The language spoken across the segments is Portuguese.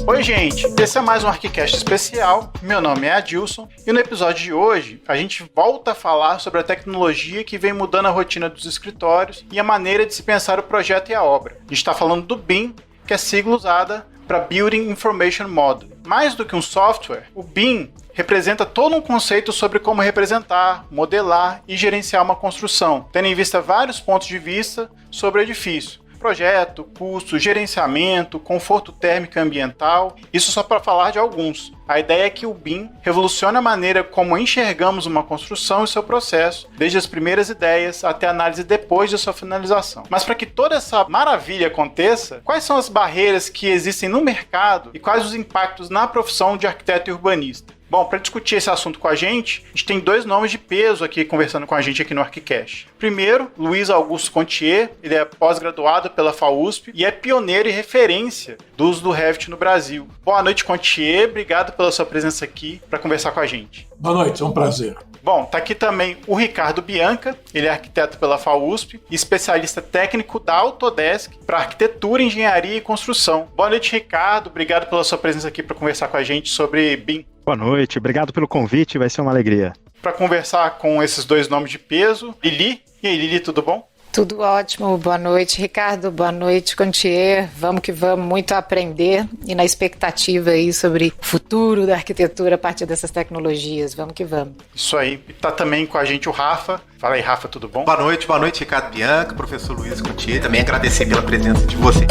Oi, gente! Esse é mais um ArchiCast especial. Meu nome é Adilson e no episódio de hoje a gente volta a falar sobre a tecnologia que vem mudando a rotina dos escritórios e a maneira de se pensar o projeto e a obra. A gente está falando do BIM, que é a sigla usada para Building Information Model. Mais do que um software, o BIM representa todo um conceito sobre como representar, modelar e gerenciar uma construção, tendo em vista vários pontos de vista sobre o edifício. Projeto, custo, gerenciamento, conforto térmico e ambiental, isso só para falar de alguns. A ideia é que o BIM revoluciona a maneira como enxergamos uma construção e seu processo, desde as primeiras ideias até a análise depois de sua finalização. Mas para que toda essa maravilha aconteça, quais são as barreiras que existem no mercado e quais os impactos na profissão de arquiteto e urbanista? Bom, para discutir esse assunto com a gente tem dois nomes de peso aqui conversando com a gente aqui no ArchiCast. Primeiro, Luiz Augusto Contier, ele é pós-graduado pela FAUSP e é pioneiro e referência do uso do Revit no Brasil. Boa noite, Contier, obrigado pela sua presença aqui para conversar com a gente. Boa noite, é um prazer. Bom, tá aqui também o Ricardo Bianca, ele é arquiteto pela FAUSP e especialista técnico da Autodesk para arquitetura, engenharia e construção. Boa noite, Ricardo, obrigado pela sua presença aqui para conversar com a gente sobre BIM. Boa noite, obrigado pelo convite, vai ser uma alegria. Para conversar com esses dois nomes de peso, Lili. E aí, Lili, tudo bom? Tudo ótimo, boa noite, Ricardo, boa noite, Contier. Vamos que vamos, muito a aprender e na expectativa aí sobre o futuro da arquitetura a partir dessas tecnologias. Vamos que vamos. Isso aí. E tá também com a gente o Rafa. Fala aí, Rafa, tudo bom? Boa noite, Ricardo Bianca, professor Luiz Contier. Também agradecer pela presença de você.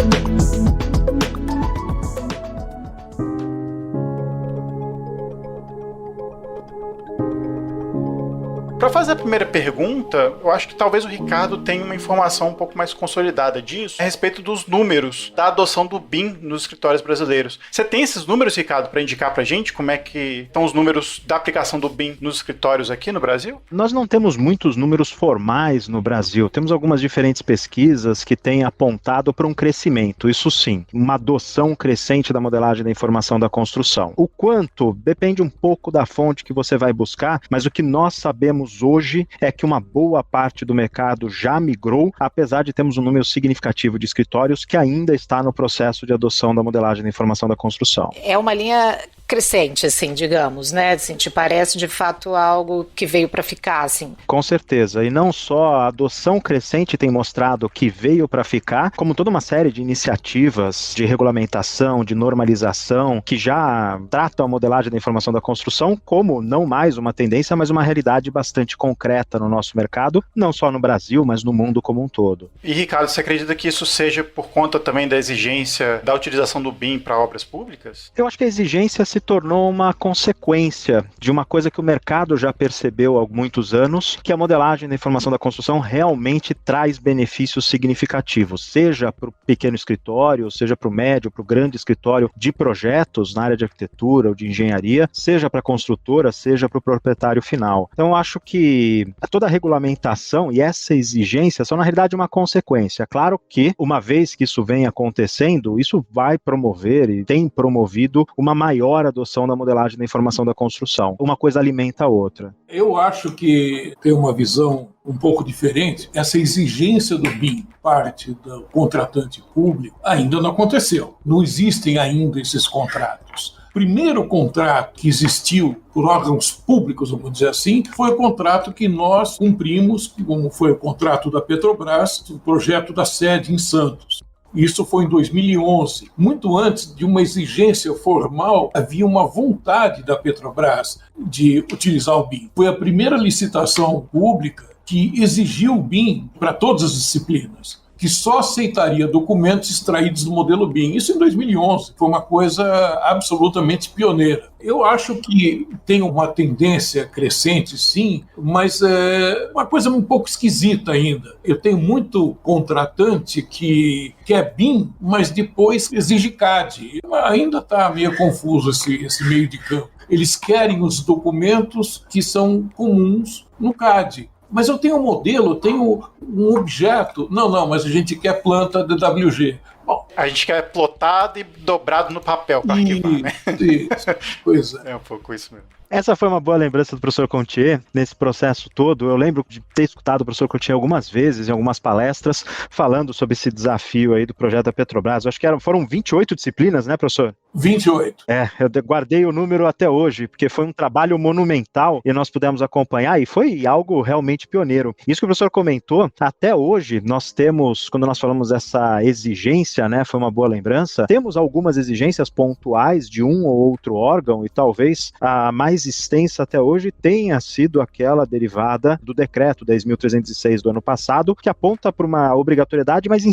Para fazer a primeira pergunta, eu acho que talvez o Ricardo tenha uma informação um pouco mais consolidada disso, a respeito dos números da adoção do BIM nos escritórios brasileiros. Você tem esses números, Ricardo, para indicar para a gente como é que estão os números da aplicação do BIM nos escritórios aqui no Brasil? Nós não temos muitos números formais no Brasil, temos algumas diferentes pesquisas que têm apontado para um crescimento, isso sim, uma adoção crescente da modelagem da informação da construção. O quanto depende um pouco da fonte que você vai buscar, mas o que nós sabemos hoje é que uma boa parte do mercado já migrou, apesar de termos um número significativo de escritórios que ainda está no processo de adoção da modelagem da informação da construção. É uma linha crescente, assim, digamos, né? Assim, te parece de fato algo que veio para ficar, assim? Com certeza, e não só a adoção crescente tem mostrado que veio para ficar, como toda uma série de iniciativas de regulamentação, de normalização, que já tratam a modelagem da informação da construção como não mais uma tendência, mas uma realidade bastante concreta no nosso mercado, não só no Brasil, mas no mundo como um todo. E Ricardo, você acredita que isso seja por conta também da exigência da utilização do BIM para obras públicas? Eu acho que a exigência se tornou uma consequência de uma coisa que o mercado já percebeu há muitos anos, que a modelagem da informação da construção realmente traz benefícios significativos, seja para o pequeno escritório, seja para o médio, para o grande escritório de projetos na área de arquitetura ou de engenharia, seja para a construtora, seja para o proprietário final. Então eu acho que toda a regulamentação e essa exigência são na realidade uma consequência. Claro que uma vez que isso vem acontecendo, isso vai promover e tem promovido uma maior adoção da modelagem da informação da construção. Uma coisa alimenta a outra. Eu acho que tem uma visão um pouco diferente. Essa exigência do BIM, parte do contratante público, ainda não aconteceu. Não existem ainda esses contratos. O primeiro contrato que existiu por órgãos públicos, vamos dizer assim, foi o contrato que nós cumprimos, como foi o contrato da Petrobras, o projeto da sede em Santos. Isso foi em 2011. Muito antes de uma exigência formal, havia uma vontade da Petrobras de utilizar o BIM. Foi a primeira licitação pública que exigiu o BIM para todas as disciplinas, que só aceitaria documentos extraídos do modelo BIM. Isso em 2011. Foi uma coisa absolutamente pioneira. Eu acho que tem uma tendência crescente, sim, mas é uma coisa um pouco esquisita ainda. Eu tenho muito contratante que quer BIM, mas depois exige CAD. Ainda está meio confuso esse meio de campo. Eles querem os documentos que são comuns no CAD. Mas eu tenho um modelo, eu tenho um objeto. Não, mas a gente quer planta DWG. Bom, A gente quer plotado e dobrado no papel para arquivar, né? isso, pois é. É um pouco isso mesmo. Essa foi uma boa lembrança do professor Contier nesse processo todo. Eu lembro de ter escutado o professor Contier algumas vezes, em algumas palestras, falando sobre esse desafio aí do projeto da Petrobras. Eu acho que foram 28 disciplinas, né, professor? 28. Eu guardei o número até hoje, porque foi um trabalho monumental e nós pudemos acompanhar e foi algo realmente pioneiro. Isso que o professor comentou, até hoje nós temos, quando nós falamos dessa exigência, né, foi uma boa lembrança, temos algumas exigências pontuais de um ou outro órgão e talvez a mais extensa até hoje tenha sido aquela derivada do decreto 10.306 do ano passado, que aponta para uma obrigatoriedade, mas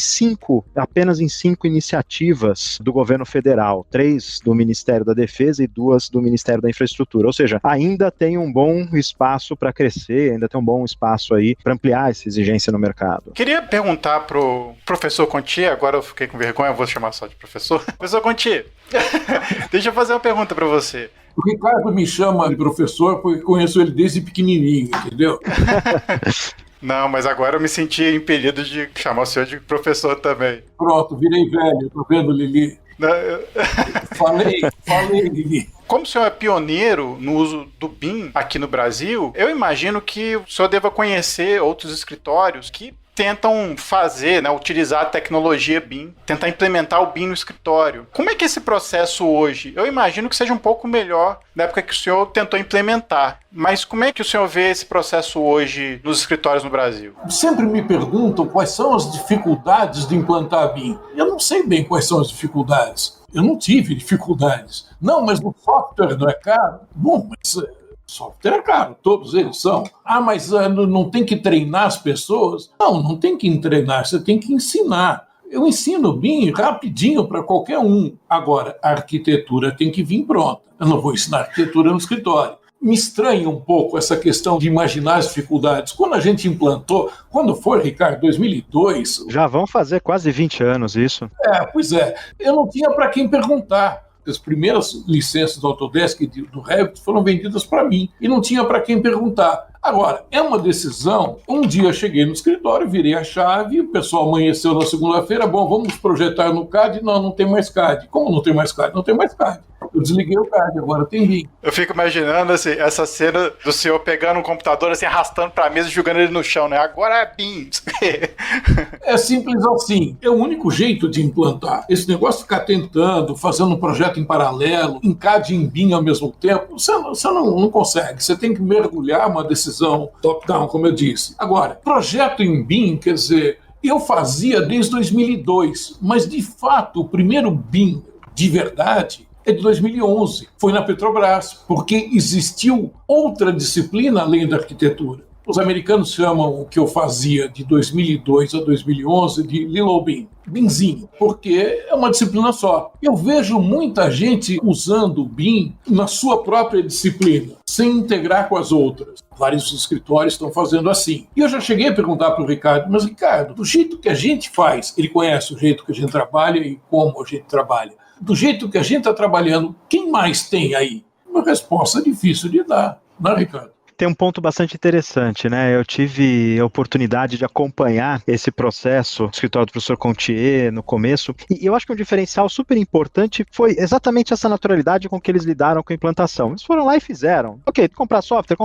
apenas em 5 iniciativas do governo federal, 3 do Ministério da Defesa e 2 do Ministério da Infraestrutura, ou seja, ainda tem um bom espaço para crescer, ainda tem um bom espaço aí para ampliar essa exigência no mercado. Queria perguntar pro professor Contier, agora eu fiquei com vergonha, eu vou chamar só de professor. Professor Contier, deixa eu fazer uma pergunta para você. O Ricardo me chama de professor porque conheço ele desde pequenininho, entendeu? Não, mas agora eu me senti impelido de chamar o senhor de professor também. Pronto, virei velho, tô vendo, Lili? Não, Falei, Lili. Como o senhor é pioneiro no uso do BIM aqui no Brasil, eu imagino que o senhor deva conhecer outros escritórios que tentam fazer, né, utilizar a tecnologia BIM, tentar implementar o BIM no escritório. Como é que é esse processo hoje? Eu imagino que seja um pouco melhor na época que o senhor tentou implementar. Mas como é que o senhor vê esse processo hoje nos escritórios no Brasil? Sempre me perguntam quais são as dificuldades de implantar BIM. Eu não sei bem quais são as dificuldades. Eu não tive dificuldades. Não, mas o software não é caro? Bom, mas software é caro, todos eles são. Mas não tem que treinar as pessoas? Não tem que treinar, você tem que ensinar. Eu ensino BIM rapidinho para qualquer um. Agora, a arquitetura tem que vir pronta. Eu não vou ensinar arquitetura no escritório. Me estranha um pouco essa questão de imaginar as dificuldades. Quando a gente implantou, quando foi, Ricardo, 2002... Já vão fazer quase 20 anos isso. Pois é. Eu não tinha para quem perguntar. As primeiras licenças do Autodesk e do Revit foram vendidas para mim. E não tinha para quem perguntar. Agora, é uma decisão. Um dia cheguei no escritório, virei a chave, o pessoal amanheceu na segunda-feira, vamos projetar no CAD? Não tem mais CAD. Como não tem mais CAD? Não tem mais CAD. Eu desliguei o CAD, agora tem BIM. Eu fico imaginando assim, essa cena do senhor pegando um computador, assim, arrastando para a mesa e jogando ele no chão, né? Agora é BIM. É simples assim. É o único jeito de implantar. Esse negócio de ficar tentando, fazendo um projeto em paralelo, em CAD e em BIM ao mesmo tempo, você não consegue. Você tem que mergulhar uma decisão top-down, como eu disse. Agora, projeto em BIM, quer dizer, eu fazia desde 2002, mas de fato o primeiro BIM de verdade é de 2011. Foi na Petrobras, porque existiu outra disciplina além da arquitetura. Os americanos chamam o que eu fazia de 2002 a 2011 de Little BIM, BIMzinho, porque é uma disciplina só. Eu vejo muita gente usando o BIM na sua própria disciplina, sem integrar com as outras. Vários escritórios estão fazendo assim. E eu já cheguei a perguntar para o Ricardo, mas Ricardo, do jeito que a gente faz, ele conhece o jeito que a gente trabalha e como a gente trabalha, do jeito que a gente está trabalhando, quem mais tem aí? Uma resposta difícil de dar, não é, Ricardo? Tem um ponto bastante interessante, né? Eu tive a oportunidade de acompanhar esse processo no escritório do professor Contier no começo, e eu acho que um diferencial super importante foi exatamente essa naturalidade com que eles lidaram com a implantação. Eles foram lá e fizeram. Ok, comprar software.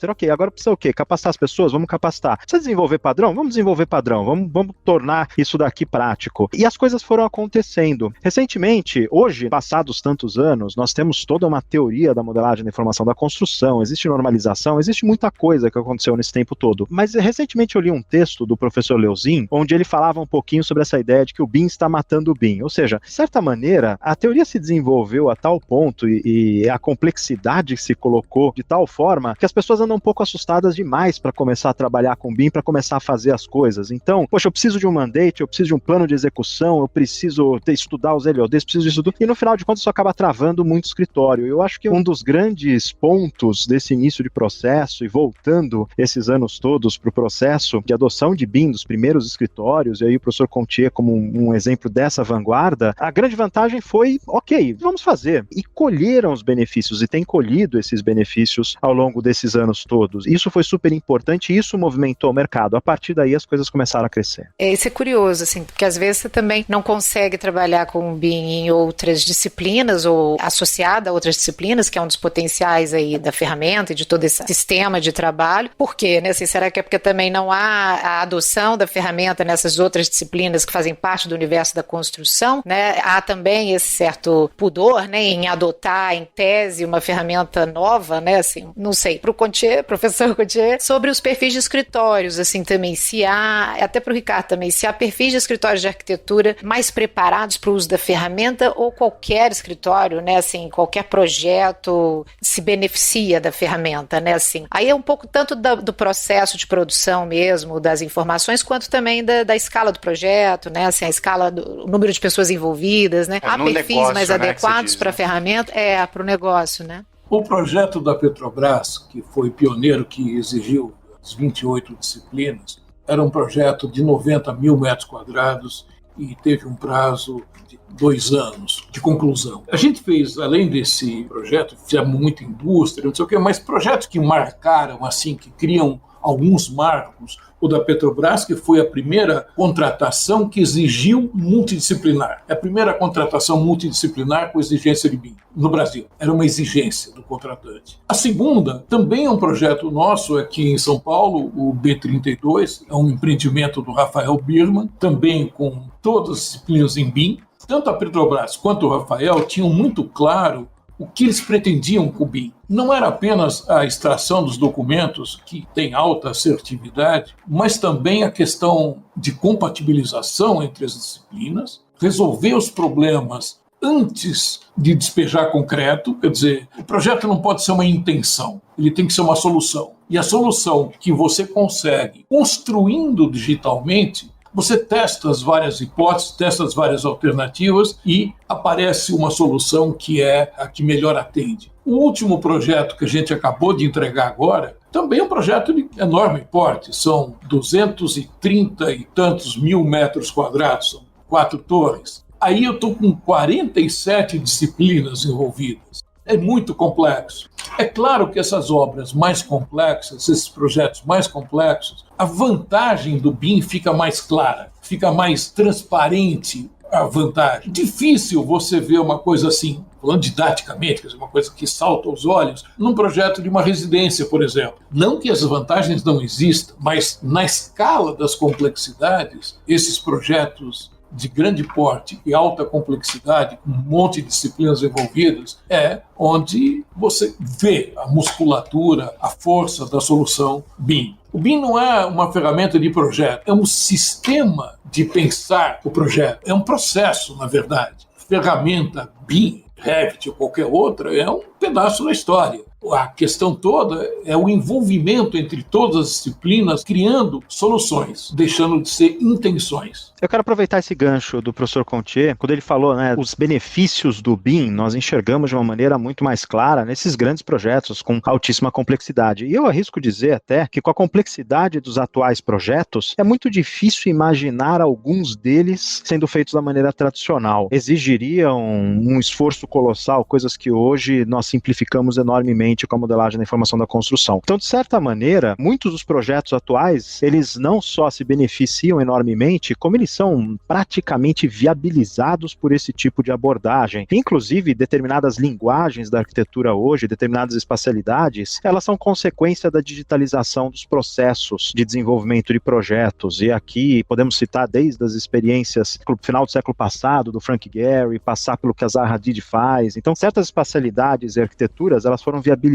Ok, agora precisa o quê? Capacitar as pessoas? Vamos capacitar. Precisa desenvolver padrão? Vamos desenvolver padrão. Vamos tornar isso daqui prático. E as coisas foram acontecendo. Recentemente, hoje, passados tantos anos, nós temos toda uma teoria da modelagem da informação da construção, existe normalização, existe muita coisa que aconteceu nesse tempo todo. Mas recentemente eu li um texto do professor Leozin, onde ele falava um pouquinho sobre essa ideia de que o BIM está matando o BIM. Ou seja, de certa maneira, a teoria se desenvolveu a tal ponto e a complexidade se colocou de tal forma que as pessoas andam um pouco assustadas demais para começar a trabalhar com BIM, para começar a fazer as coisas. Então, poxa, eu preciso de um mandate, eu preciso de um plano de execução, eu preciso estudar os LODs, preciso disso tudo. E no final de contas isso acaba travando muito o escritório. Eu acho que um dos grandes pontos desse início de processo processo e voltando esses anos todos para o processo de adoção de BIM dos primeiros escritórios, e aí o professor Contier como um exemplo dessa vanguarda, a grande vantagem foi, ok, vamos fazer. E colheram os benefícios, e tem colhido esses benefícios ao longo desses anos todos. Isso foi super importante e isso movimentou o mercado. A partir daí as coisas começaram a crescer. Isso é curioso, assim, porque às vezes você também não consegue trabalhar com o BIM em outras disciplinas ou associada a outras disciplinas, que é um dos potenciais aí da ferramenta e de todo esse sistema de trabalho. Por quê, né? Assim, será que é porque também não há a adoção da ferramenta nessas outras disciplinas que fazem parte do universo da construção, né? Há também esse certo pudor, né, em adotar em tese uma ferramenta nova, né? Assim, não sei, para o Contier, professor Contier, sobre os perfis de escritórios, assim, também, se há, até para o Ricardo também, se há perfis de escritórios de arquitetura mais preparados para o uso da ferramenta ou qualquer escritório, né, assim, qualquer projeto se beneficia da ferramenta, né, assim. Aí é um pouco tanto do processo de produção mesmo, das informações, quanto também da escala do projeto, né, assim, a escala o número de pessoas envolvidas, né. Há perfis negócio, mais adequados para a ferramenta, para o negócio, né. O projeto da Petrobras, que foi pioneiro, que exigiu as 28 disciplinas, era um projeto de 90 mil metros quadrados e teve um prazo de 2 anos de conclusão. A gente fez, além desse projeto, fizemos muita indústria, não sei o quê, mas projetos que marcaram, assim, que criam alguns marcos. O da Petrobras, que foi a primeira contratação que exigiu multidisciplinar. É a primeira contratação multidisciplinar com exigência de BIM no Brasil. Era uma exigência do contratante. A segunda, também é um projeto nosso aqui em São Paulo, o B32, é um empreendimento do Rafael Birman, também com todas as disciplinas em BIM. Tanto a Petrobras quanto o Rafael tinham muito claro o que eles pretendiam com o BIM. Não era apenas a extração dos documentos, que tem alta assertividade, mas também a questão de compatibilização entre as disciplinas, resolver os problemas antes de despejar concreto, quer dizer, o projeto não pode ser uma intenção, ele tem que ser uma solução. E a solução que você consegue construindo digitalmente, você testa as várias hipóteses, testa as várias alternativas e aparece uma solução que é a que melhor atende. O último projeto que a gente acabou de entregar agora também é um projeto de enorme porte, são 230 e tantos mil metros quadrados, são 4 torres. Aí eu estou com 47 disciplinas envolvidas. É muito complexo. É claro que essas obras mais complexas, esses projetos mais complexos, a vantagem do BIM fica mais clara, fica mais transparente a vantagem. Difícil você ver uma coisa assim, falando didaticamente, quer dizer, uma coisa que salta aos olhos, num projeto de uma residência, por exemplo. Não que as vantagens não existam, mas na escala das complexidades, esses projetos de grande porte e alta complexidade, com um monte de disciplinas envolvidas, é onde você vê a musculatura, a força da solução BIM. O BIM não é uma ferramenta de projeto, é um sistema de pensar o projeto. É um processo, na verdade. Ferramenta BIM, Revit ou qualquer outra, é um pedaço da história. A questão toda é o envolvimento entre todas as disciplinas, criando soluções, deixando de ser intenções. Eu quero aproveitar esse gancho do professor Contier, quando ele falou, né, os benefícios do BIM, nós enxergamos de uma maneira muito mais clara nesses grandes projetos com altíssima complexidade. E eu arrisco dizer até que com a complexidade dos atuais projetos, é muito difícil imaginar alguns deles sendo feitos da maneira tradicional. Exigiriam um esforço colossal, coisas que hoje nós simplificamos enormemente com a modelagem da informação da construção. Então, de certa maneira, muitos dos projetos atuais, eles não só se beneficiam enormemente, como eles são praticamente viabilizados por esse tipo de abordagem. Inclusive, determinadas linguagens da arquitetura hoje, determinadas espacialidades, elas são consequência da digitalização dos processos de desenvolvimento de projetos. E aqui podemos citar desde as experiências do final do século passado, do Frank Gehry, passar pelo que a Zaha Hadid faz. Então, certas espacialidades e arquiteturas, elas foram viabilizadas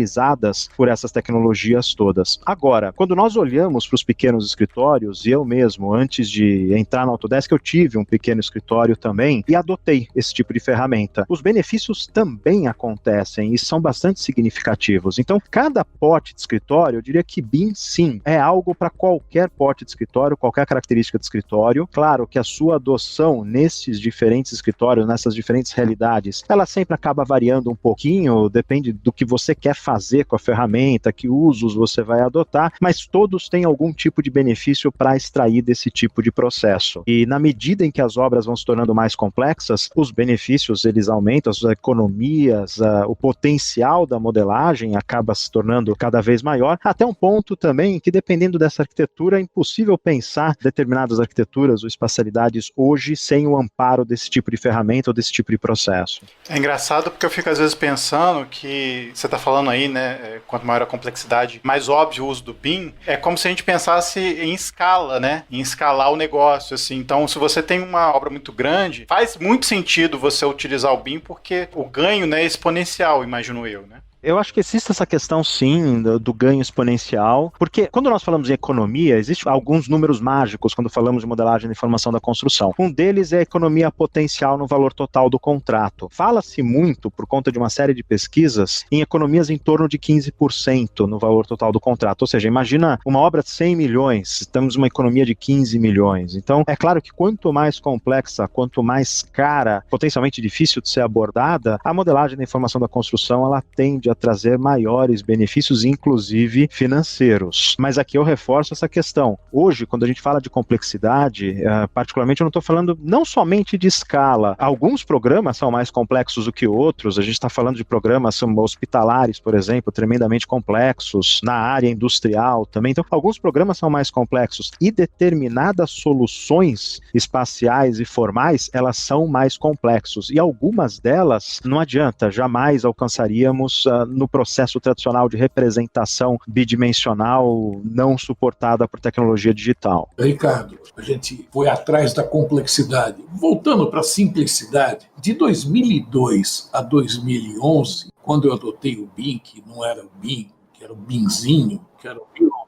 por essas tecnologias todas. Agora, quando nós olhamos para os pequenos escritórios, e eu mesmo, antes de entrar no Autodesk, eu tive um pequeno escritório também e adotei esse tipo de ferramenta. Os benefícios também acontecem e são bastante significativos. Então, cada porte de escritório, eu diria que BIM, sim, é algo para qualquer porte de escritório, qualquer característica de escritório. Claro que a sua adoção nesses diferentes escritórios, nessas diferentes realidades, ela sempre acaba variando um pouquinho, depende do que você quer quer fazer com a ferramenta, que usos você vai adotar, mas todos têm algum tipo de benefício para extrair desse tipo de processo. E na medida em que as obras vão se tornando mais complexas, os benefícios eles aumentam, as economias, o potencial da modelagem acaba se tornando cada vez maior, até um ponto também que, dependendo dessa arquitetura, é impossível pensar determinadas arquiteturas ou espacialidades hoje sem o amparo desse tipo de ferramenta ou desse tipo de processo. É engraçado porque eu fico às vezes pensando que você está falando aí, né, quanto maior a complexidade, mais óbvio o uso do BIM, é como se a gente pensasse em escala, né, em escalar o negócio, assim. Então, se você tem uma obra muito grande, faz muito sentido você utilizar o BIM porque o ganho, né, é exponencial, imagino eu, né. Eu acho que existe essa questão, sim, do ganho exponencial, porque quando nós falamos em economia, existem alguns números mágicos quando falamos de modelagem de informação da construção. Um deles é a economia potencial no valor total do contrato. Fala-se muito, por conta de uma série de pesquisas, em economias em torno de 15% no valor total do contrato. Ou seja, imagina uma obra de 100 milhões, temos uma economia de 15 milhões. Então, é claro que quanto mais complexa, quanto mais cara, potencialmente difícil de ser abordada, a modelagem da informação da construção, ela tende a trazer maiores benefícios, inclusive financeiros. Mas aqui eu reforço essa questão. Hoje, quando a gente fala de complexidade, particularmente eu não estou falando não somente de escala. Alguns programas são mais complexos do que outros. A gente está falando de programas hospitalares, por exemplo, tremendamente complexos, na área industrial também. Então, alguns programas são mais complexos e determinadas soluções espaciais e formais, elas são mais complexos. E algumas delas, não adianta, jamais alcançaríamos no processo tradicional de representação bidimensional não suportada por tecnologia digital. Ricardo, a gente foi atrás da complexidade. Voltando para a simplicidade, de 2002 a 2011, quando eu adotei o BIM, que não era o BIM, que era o BIMzinho, que era o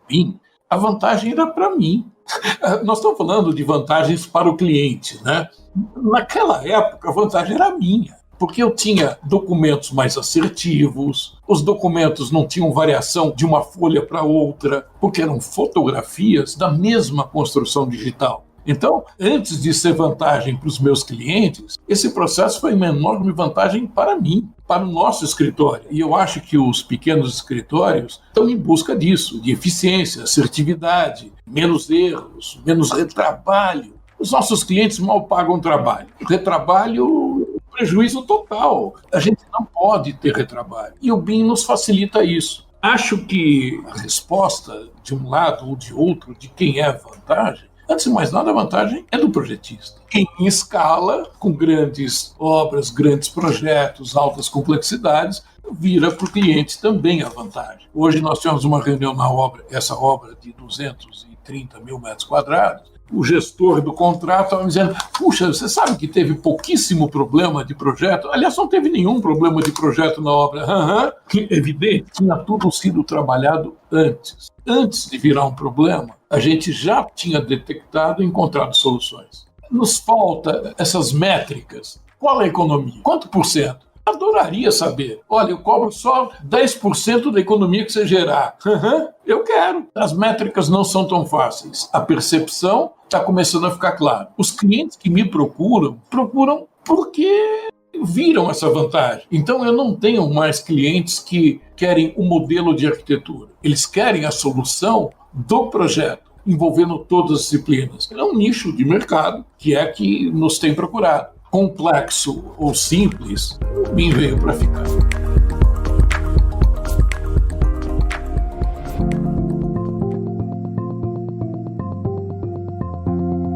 BIM, a vantagem era para mim. Nós estamos falando de vantagens para o cliente, né? Naquela época, a vantagem era minha. Porque eu tinha documentos mais assertivos, os documentos não tinham variação de uma folha para outra, porque eram fotografias da mesma construção digital. Então, antes de ser vantagem para os meus clientes, esse processo foi uma enorme vantagem para mim, para o nosso escritório. E eu acho que os pequenos escritórios estão em busca disso, de eficiência, assertividade, menos erros, menos retrabalho. Os nossos clientes mal pagam trabalho. Retrabalho, prejuízo total. A gente não pode ter retrabalho. E o BIM nos facilita isso. Acho que a resposta, de um lado ou de outro, de quem é a vantagem, antes de mais nada, a vantagem é do projetista. Em escala, com grandes obras, grandes projetos, altas complexidades, vira para o cliente também a vantagem. Hoje nós tivemos uma reunião na obra, essa obra de 230 mil metros quadrados, o gestor do contrato estava me dizendo, puxa, você sabe que teve pouquíssimo problema de projeto? Aliás, não teve nenhum problema de projeto na obra. Que evidente, tinha tudo sido trabalhado antes. Antes de virar um problema, a gente já tinha detectado e encontrado soluções. Nos falta essas métricas. Qual é a economia? Quanto por cento? Adoraria saber. Olha, eu cobro só 10% da economia que você gerar. Eu quero. As métricas não são tão fáceis. A percepção está começando a ficar clara. Os clientes que me procuram porque viram essa vantagem. Então, eu não tenho mais clientes que querem o modelo de arquitetura. Eles querem a solução do projeto, envolvendo todas as disciplinas. É um nicho de mercado que nos tem procurado. Complexo ou simples, o BIM veio para ficar.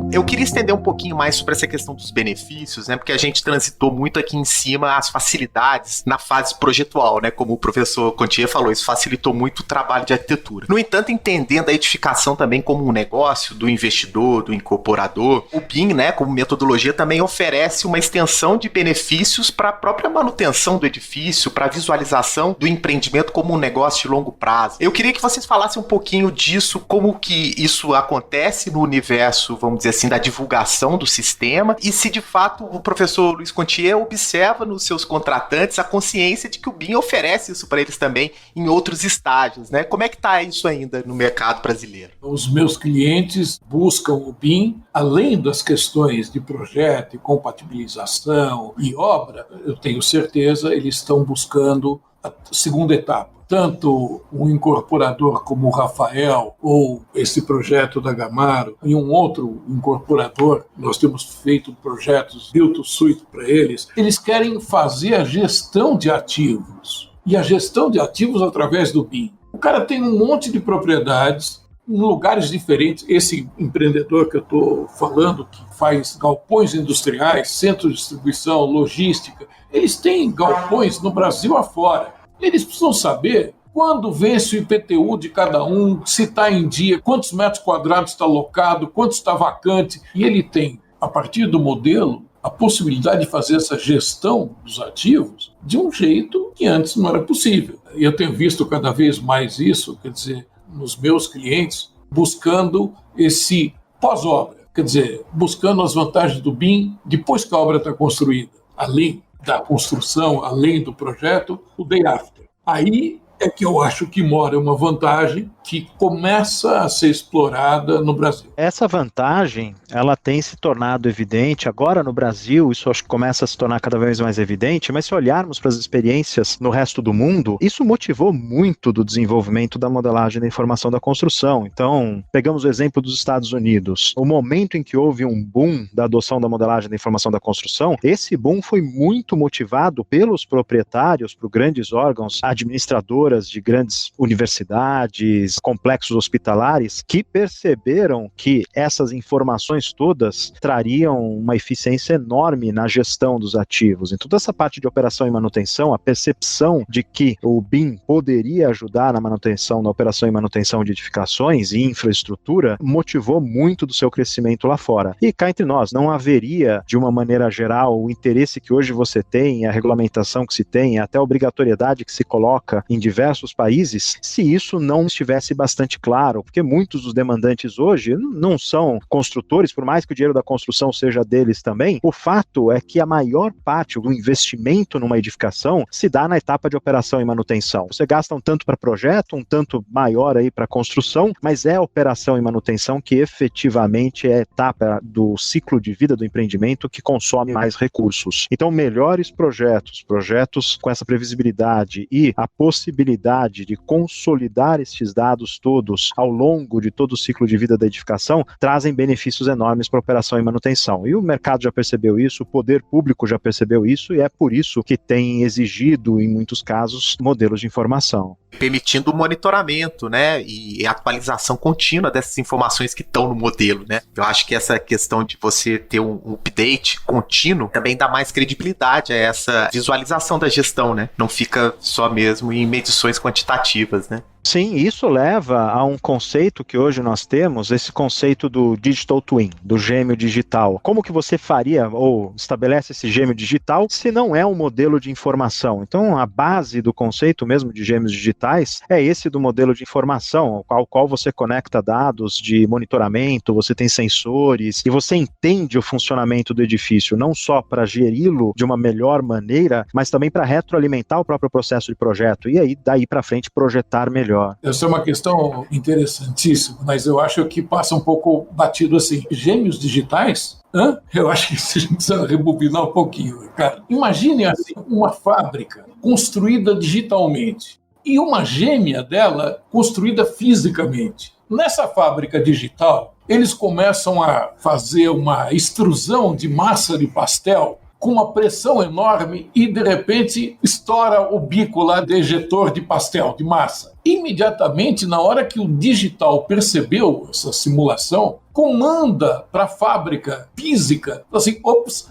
Eu queria estender um pouquinho mais sobre essa questão dos benefícios, né? Porque a gente transitou muito aqui em cima as facilidades na fase projetual, né? Como o professor Contier falou, isso facilitou muito o trabalho de arquitetura. No entanto, entendendo a edificação também como um negócio do investidor, do incorporador, o BIM, né, como metodologia, também oferece uma extensão de benefícios para a própria manutenção do edifício, para a visualização do empreendimento como um negócio de longo prazo. Eu queria que vocês falassem um pouquinho disso, como que isso acontece no universo, vamos dizer assim, da divulgação do sistema, e se de fato o professor Luiz Contier observa nos seus contratantes a consciência de que o BIM oferece isso para eles também em outros estágios, né? Como é que está isso ainda no mercado brasileiro? Os meus clientes buscam o BIM, além das questões de projeto e compatibilização e obra, eu tenho certeza, eles estão buscando a segunda etapa, tanto um incorporador como o Rafael, ou esse projeto da Gamaro, e um outro incorporador, nós temos feito projetos build-to-suit para eles querem fazer a gestão de ativos. E a gestão de ativos através do BIM. O cara tem um monte de propriedades em lugares diferentes. Esse empreendedor que eu estou falando, que faz galpões industriais, centros de distribuição, logística, eles têm galpões no Brasil afora. Eles precisam saber quando vence o IPTU de cada um, se está em dia, quantos metros quadrados está alocado, quanto está vacante. E ele tem, a partir do modelo, a possibilidade de fazer essa gestão dos ativos de um jeito que antes não era possível. Eu tenho visto cada vez mais isso, quer dizer, nos meus clientes, buscando esse pós-obra, quer dizer, buscando as vantagens do BIM depois que a obra está construída, além da construção, além do projeto, o day after. Aí é que eu acho que mora uma vantagem que começa a ser explorada no Brasil. Essa vantagem, ela tem se tornado evidente agora no Brasil, isso acho que começa a se tornar cada vez mais evidente, mas se olharmos para as experiências no resto do mundo, isso motivou muito do desenvolvimento da modelagem da informação da construção. Então, pegamos o exemplo dos Estados Unidos. O momento em que houve um boom da adoção da modelagem da informação da construção, esse boom foi muito motivado pelos proprietários, por grandes órgãos administradores de grandes universidades, complexos hospitalares, que perceberam que essas informações todas trariam uma eficiência enorme na gestão dos ativos. Então, toda essa parte de operação e manutenção, a percepção de que o BIM poderia ajudar na manutenção, na operação e manutenção de edificações e infraestrutura, motivou muito do seu crescimento lá fora. E cá entre nós, não haveria, de uma maneira geral, o interesse que hoje você tem, a regulamentação que se tem, até a obrigatoriedade que se coloca em diversos países, se isso não estivesse bastante claro, porque muitos dos demandantes hoje não são construtores, por mais que o dinheiro da construção seja deles também, o fato é que a maior parte do investimento numa edificação se dá na etapa de operação e manutenção. Você gasta um tanto para projeto, um tanto maior aí para construção, mas é a operação e manutenção que efetivamente é a etapa do ciclo de vida do empreendimento que consome mais recursos. Então, melhores projetos com essa previsibilidade e a possibilidade de consolidar estes dados todos ao longo de todo o ciclo de vida da edificação trazem benefícios enormes para a operação e manutenção. E o mercado já percebeu isso, o poder público já percebeu isso, e é por isso que tem exigido, em muitos casos, modelos de informação. Permitindo o monitoramento, né, e a atualização contínua dessas informações que estão no modelo, né. Eu acho que essa questão de você ter um update contínuo também dá mais credibilidade a essa visualização da gestão, né. Não fica só mesmo em medições quantitativas, né. Sim, isso leva a um conceito que hoje nós temos, esse conceito do digital twin, do gêmeo digital. Como que você faria ou estabelece esse gêmeo digital se não é um modelo de informação? Então, a base do conceito mesmo de gêmeos digitais é esse do modelo de informação, ao qual você conecta dados de monitoramento, você tem sensores e você entende o funcionamento do edifício, não só para geri-lo de uma melhor maneira, mas também para retroalimentar o próprio processo de projeto e aí, daí para frente, projetar melhor. Essa é uma questão interessantíssima, mas eu acho que passa um pouco batido assim. Gêmeos digitais? Eu acho que a gente precisa rebobinar um pouquinho, cara. Imagine assim, uma fábrica construída digitalmente e uma gêmea dela construída fisicamente. Nessa fábrica digital, eles começam a fazer uma extrusão de massa de pastel com uma pressão enorme e, de repente, estoura o bico lá do ejetor de pastel, de massa. Imediatamente, na hora que o digital percebeu essa simulação, comanda para a fábrica física, assim,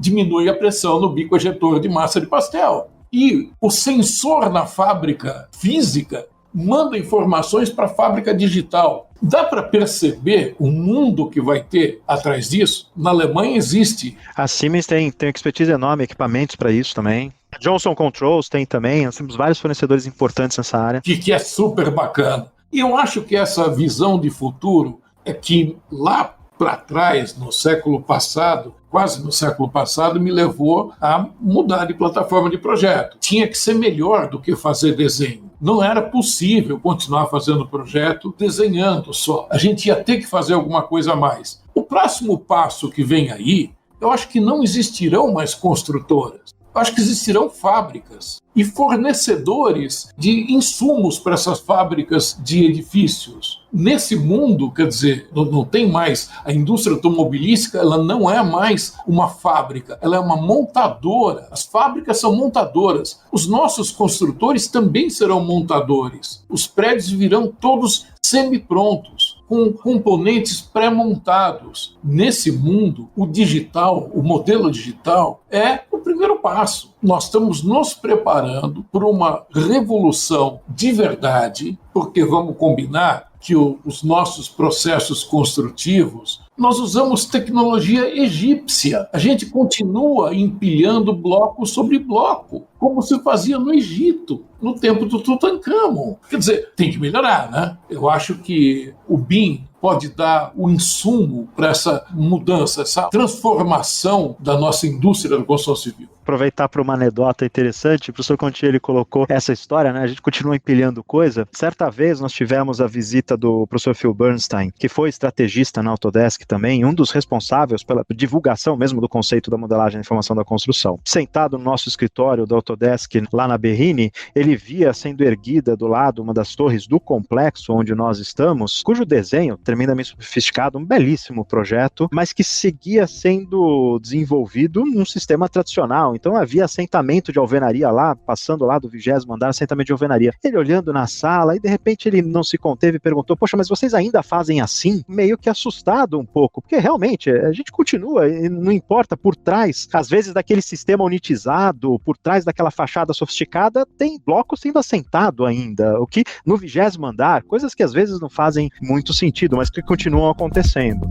diminui a pressão no bico ejetor de massa de pastel. E o sensor na fábrica física manda informações para a fábrica digital. Dá para perceber o mundo que vai ter atrás disso? Na Alemanha existe. A Siemens tem expertise enorme, equipamentos para isso também. Johnson Controls tem também, nós temos vários fornecedores importantes nessa área. Que é super bacana. E eu acho que essa visão de futuro é que lá para trás, no século passado, quase no século passado, me levou a mudar de plataforma de projeto. Tinha que ser melhor do que fazer desenho. Não era possível continuar fazendo projeto desenhando só. A gente ia ter que fazer alguma coisa a mais. O próximo passo que vem aí, eu acho que não existirão mais construtoras. acho que existirão fábricas e fornecedores de insumos para essas fábricas de edifícios. Nesse mundo, quer dizer, não tem mais a indústria automobilística, ela não é mais uma fábrica, ela é uma montadora. As fábricas são montadoras. Os nossos construtores também serão montadores. Os prédios virão todos semi-prontos, com componentes pré-montados. Nesse mundo, o digital, o modelo digital, é o primeiro passo. Nós estamos nos preparando para uma revolução de verdade, porque vamos combinar que os nossos processos construtivos, nós usamos tecnologia egípcia. A gente continua empilhando bloco sobre bloco, como se fazia no Egito, no tempo do Tutancâmon. Quer dizer, tem que melhorar, né? Eu acho que o BIM pode dar o insumo para essa mudança, essa transformação da nossa indústria da construção civil. Aproveitar para uma anedota interessante, o professor Conti, ele colocou essa história, né? A gente continua empilhando coisa. Certa vez nós tivemos a visita do professor Phil Bernstein, que foi estrategista na Autodesk também, um dos responsáveis pela divulgação mesmo do conceito da modelagem da informação da construção. Sentado no nosso escritório da Autodesk lá na Berrini, ele via sendo erguida do lado uma das torres do complexo onde nós estamos, cujo desenho, tremendamente sofisticado, um belíssimo projeto, mas que seguia sendo desenvolvido num sistema tradicional. Então havia assentamento de alvenaria lá, passando lá do 20º andar, assentamento de alvenaria. Ele olhando na sala e de repente ele não se conteve e perguntou, poxa, mas vocês ainda fazem assim? Meio que assustado um pouco, porque realmente a gente continua, e não importa, por trás, às vezes daquele sistema unitizado, por trás daquela fachada sofisticada, tem bloco sendo assentado ainda, o que no 20º andar, coisas que às vezes não fazem muito sentido, mas que continuam acontecendo.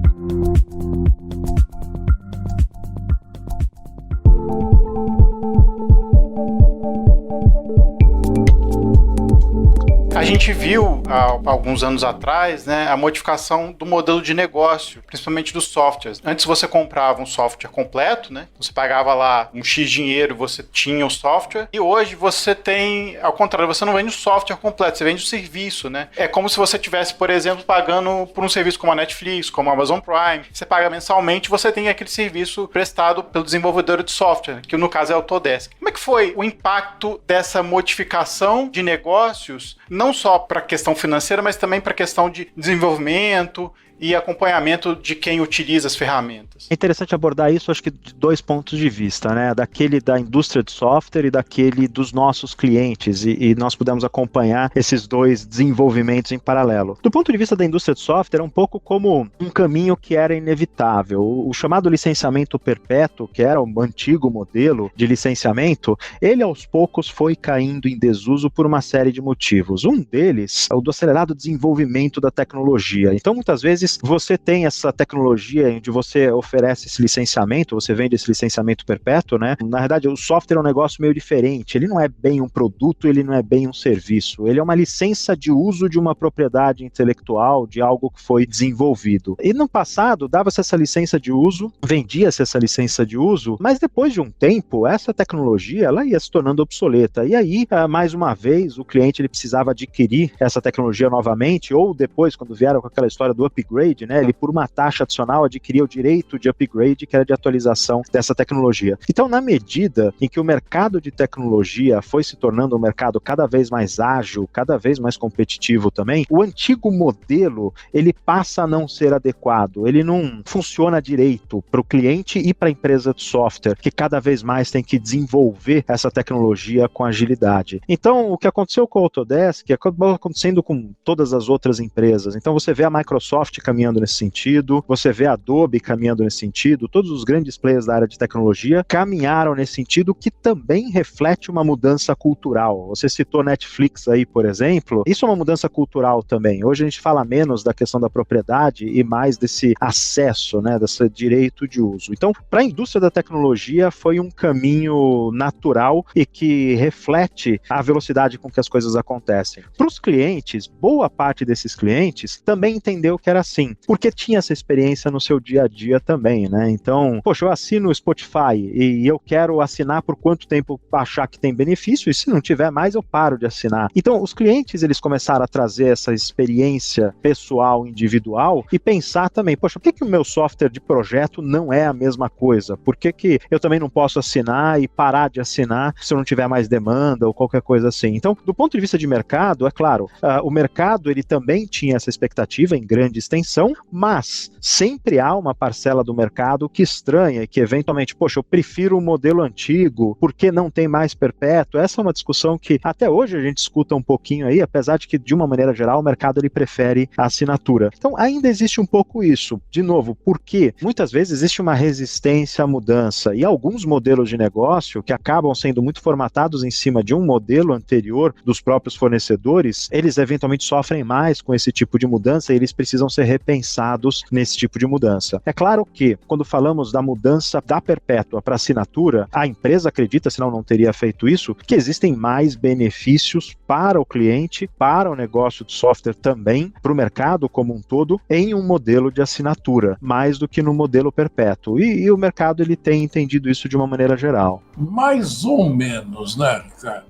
A gente viu, há alguns anos atrás, né, a modificação do modelo de negócio, principalmente dos softwares. Antes você comprava um software completo, né, você pagava lá um X dinheiro, você tinha o software, e hoje você tem, ao contrário, você não vende o software completo, você vende o serviço, né? É como se você tivesse, por exemplo, pagando por um serviço como a Netflix, como a Amazon Prime, você paga mensalmente, você tem aquele serviço prestado pelo desenvolvedor de software, que no caso é a Autodesk. Como é que foi o impacto dessa modificação de negócios, não só para a questão financeira, mas também para a questão de desenvolvimento e acompanhamento de quem utiliza as ferramentas? É interessante abordar isso, acho que de dois pontos de vista, né? Daquele da indústria de software e daquele dos nossos clientes, e nós pudemos acompanhar esses dois desenvolvimentos em paralelo. Do ponto de vista da indústria de software, é um pouco como um caminho que era inevitável. O chamado licenciamento perpétuo, que era o antigo modelo de licenciamento, ele aos poucos foi caindo em desuso por uma série de motivos. Um deles é o do acelerado desenvolvimento da tecnologia. Então, muitas vezes, você tem essa tecnologia onde você oferece esse licenciamento, você vende esse licenciamento perpétuo, né? Na verdade, o software é um negócio meio diferente. Ele não é bem um produto, ele não é bem um serviço. Ele é uma licença de uso de uma propriedade intelectual, de algo que foi desenvolvido. E no passado, dava-se essa licença de uso, vendia-se essa licença de uso, mas depois de um tempo, essa tecnologia ela ia se tornando obsoleta. E aí, mais uma vez, o cliente ele precisava adquirir essa tecnologia novamente, ou depois, quando vieram com aquela história do upgrade, né, ele por uma taxa adicional adquiria o direito de upgrade, que era de atualização dessa tecnologia. Então, na medida em que o mercado de tecnologia foi se tornando um mercado cada vez mais ágil, cada vez mais competitivo também, o antigo modelo, ele passa a não ser adequado, ele não funciona direito para o cliente e para a empresa de software, que cada vez mais tem que desenvolver essa tecnologia com agilidade. Então, o que aconteceu com a Autodesk acabou acontecendo com todas as outras empresas. Então, você vê a Microsoft caminhando nesse sentido, você vê a Adobe caminhando nesse sentido, todos os grandes players da área de tecnologia caminharam nesse sentido, que também reflete uma mudança cultural. Você citou Netflix aí, por exemplo, isso é uma mudança cultural também. Hoje a gente fala menos da questão da propriedade e mais desse acesso, né, desse direito de uso. Então, para a indústria da tecnologia foi um caminho natural e que reflete a velocidade com que as coisas acontecem. Para os clientes, boa parte desses clientes também entendeu que era assim. assim? Porque tinha essa experiência no seu dia a dia também, né? Então, poxa, eu assino o Spotify e eu quero assinar por quanto tempo achar que tem benefício, e se não tiver mais, eu paro de assinar. Então, os clientes, eles começaram a trazer essa experiência pessoal, individual, e pensar também, poxa, por que o meu software de projeto não é a mesma coisa? Por que eu também não posso assinar e parar de assinar se eu não tiver mais demanda ou qualquer coisa assim? Então, do ponto de vista de mercado, é claro, o mercado, ele também tinha essa expectativa em grande extensão, mas sempre há uma parcela do mercado que estranha e que eventualmente, poxa, eu prefiro o modelo antigo, porque não tem mais perpétuo. Essa é uma discussão que até hoje a gente escuta um pouquinho aí, apesar de que, de uma maneira geral, o mercado ele prefere a assinatura. Então, ainda existe um pouco isso. De novo, porque muitas vezes existe uma resistência à mudança, e alguns modelos de negócio que acabam sendo muito formatados em cima de um modelo anterior dos próprios fornecedores, eles eventualmente sofrem mais com esse tipo de mudança e eles precisam ser repensados nesse tipo de mudança. É claro que, quando falamos da mudança da perpétua para assinatura, a empresa acredita, senão não teria feito isso, que existem mais benefícios para o cliente, para o negócio de software também, para o mercado como um todo, em um modelo de assinatura, mais do que no modelo perpétuo. E o mercado ele tem entendido isso de uma maneira geral. Mais ou menos, né, Ricardo?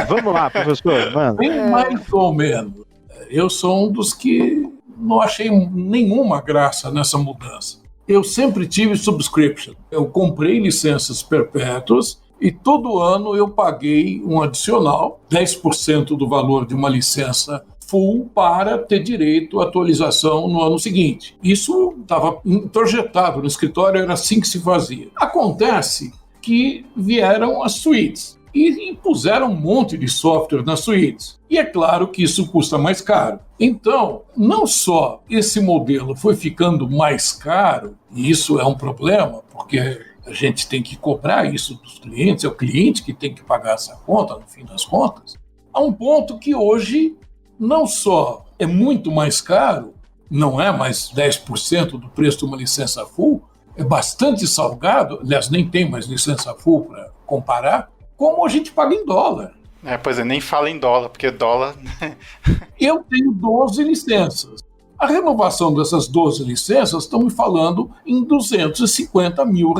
Vamos lá, professor, mano. Bem mais ou menos. Eu sou um dos que não achei nenhuma graça nessa mudança. Eu sempre tive subscription. Eu comprei licenças perpétuas e todo ano eu paguei um adicional, 10% do valor de uma licença full, para ter direito à atualização no ano seguinte. Isso estava introjetado no escritório, era assim que se fazia. Acontece que vieram as suítes e impuseram um monte de software nas suítes. E é claro que isso custa mais caro. Então, não só esse modelo foi ficando mais caro, e isso é um problema, porque a gente tem que cobrar isso dos clientes, é o cliente que tem que pagar essa conta, no fim das contas, a um ponto que hoje não só é muito mais caro, não é mais 10% do preço de uma licença full, é bastante salgado, aliás, nem tem mais licença full para comparar, como a gente paga em dólar. Pois é, nem fala em dólar, porque dólar... Eu tenho 12 licenças. A renovação dessas 12 licenças estão me falando em R$250 mil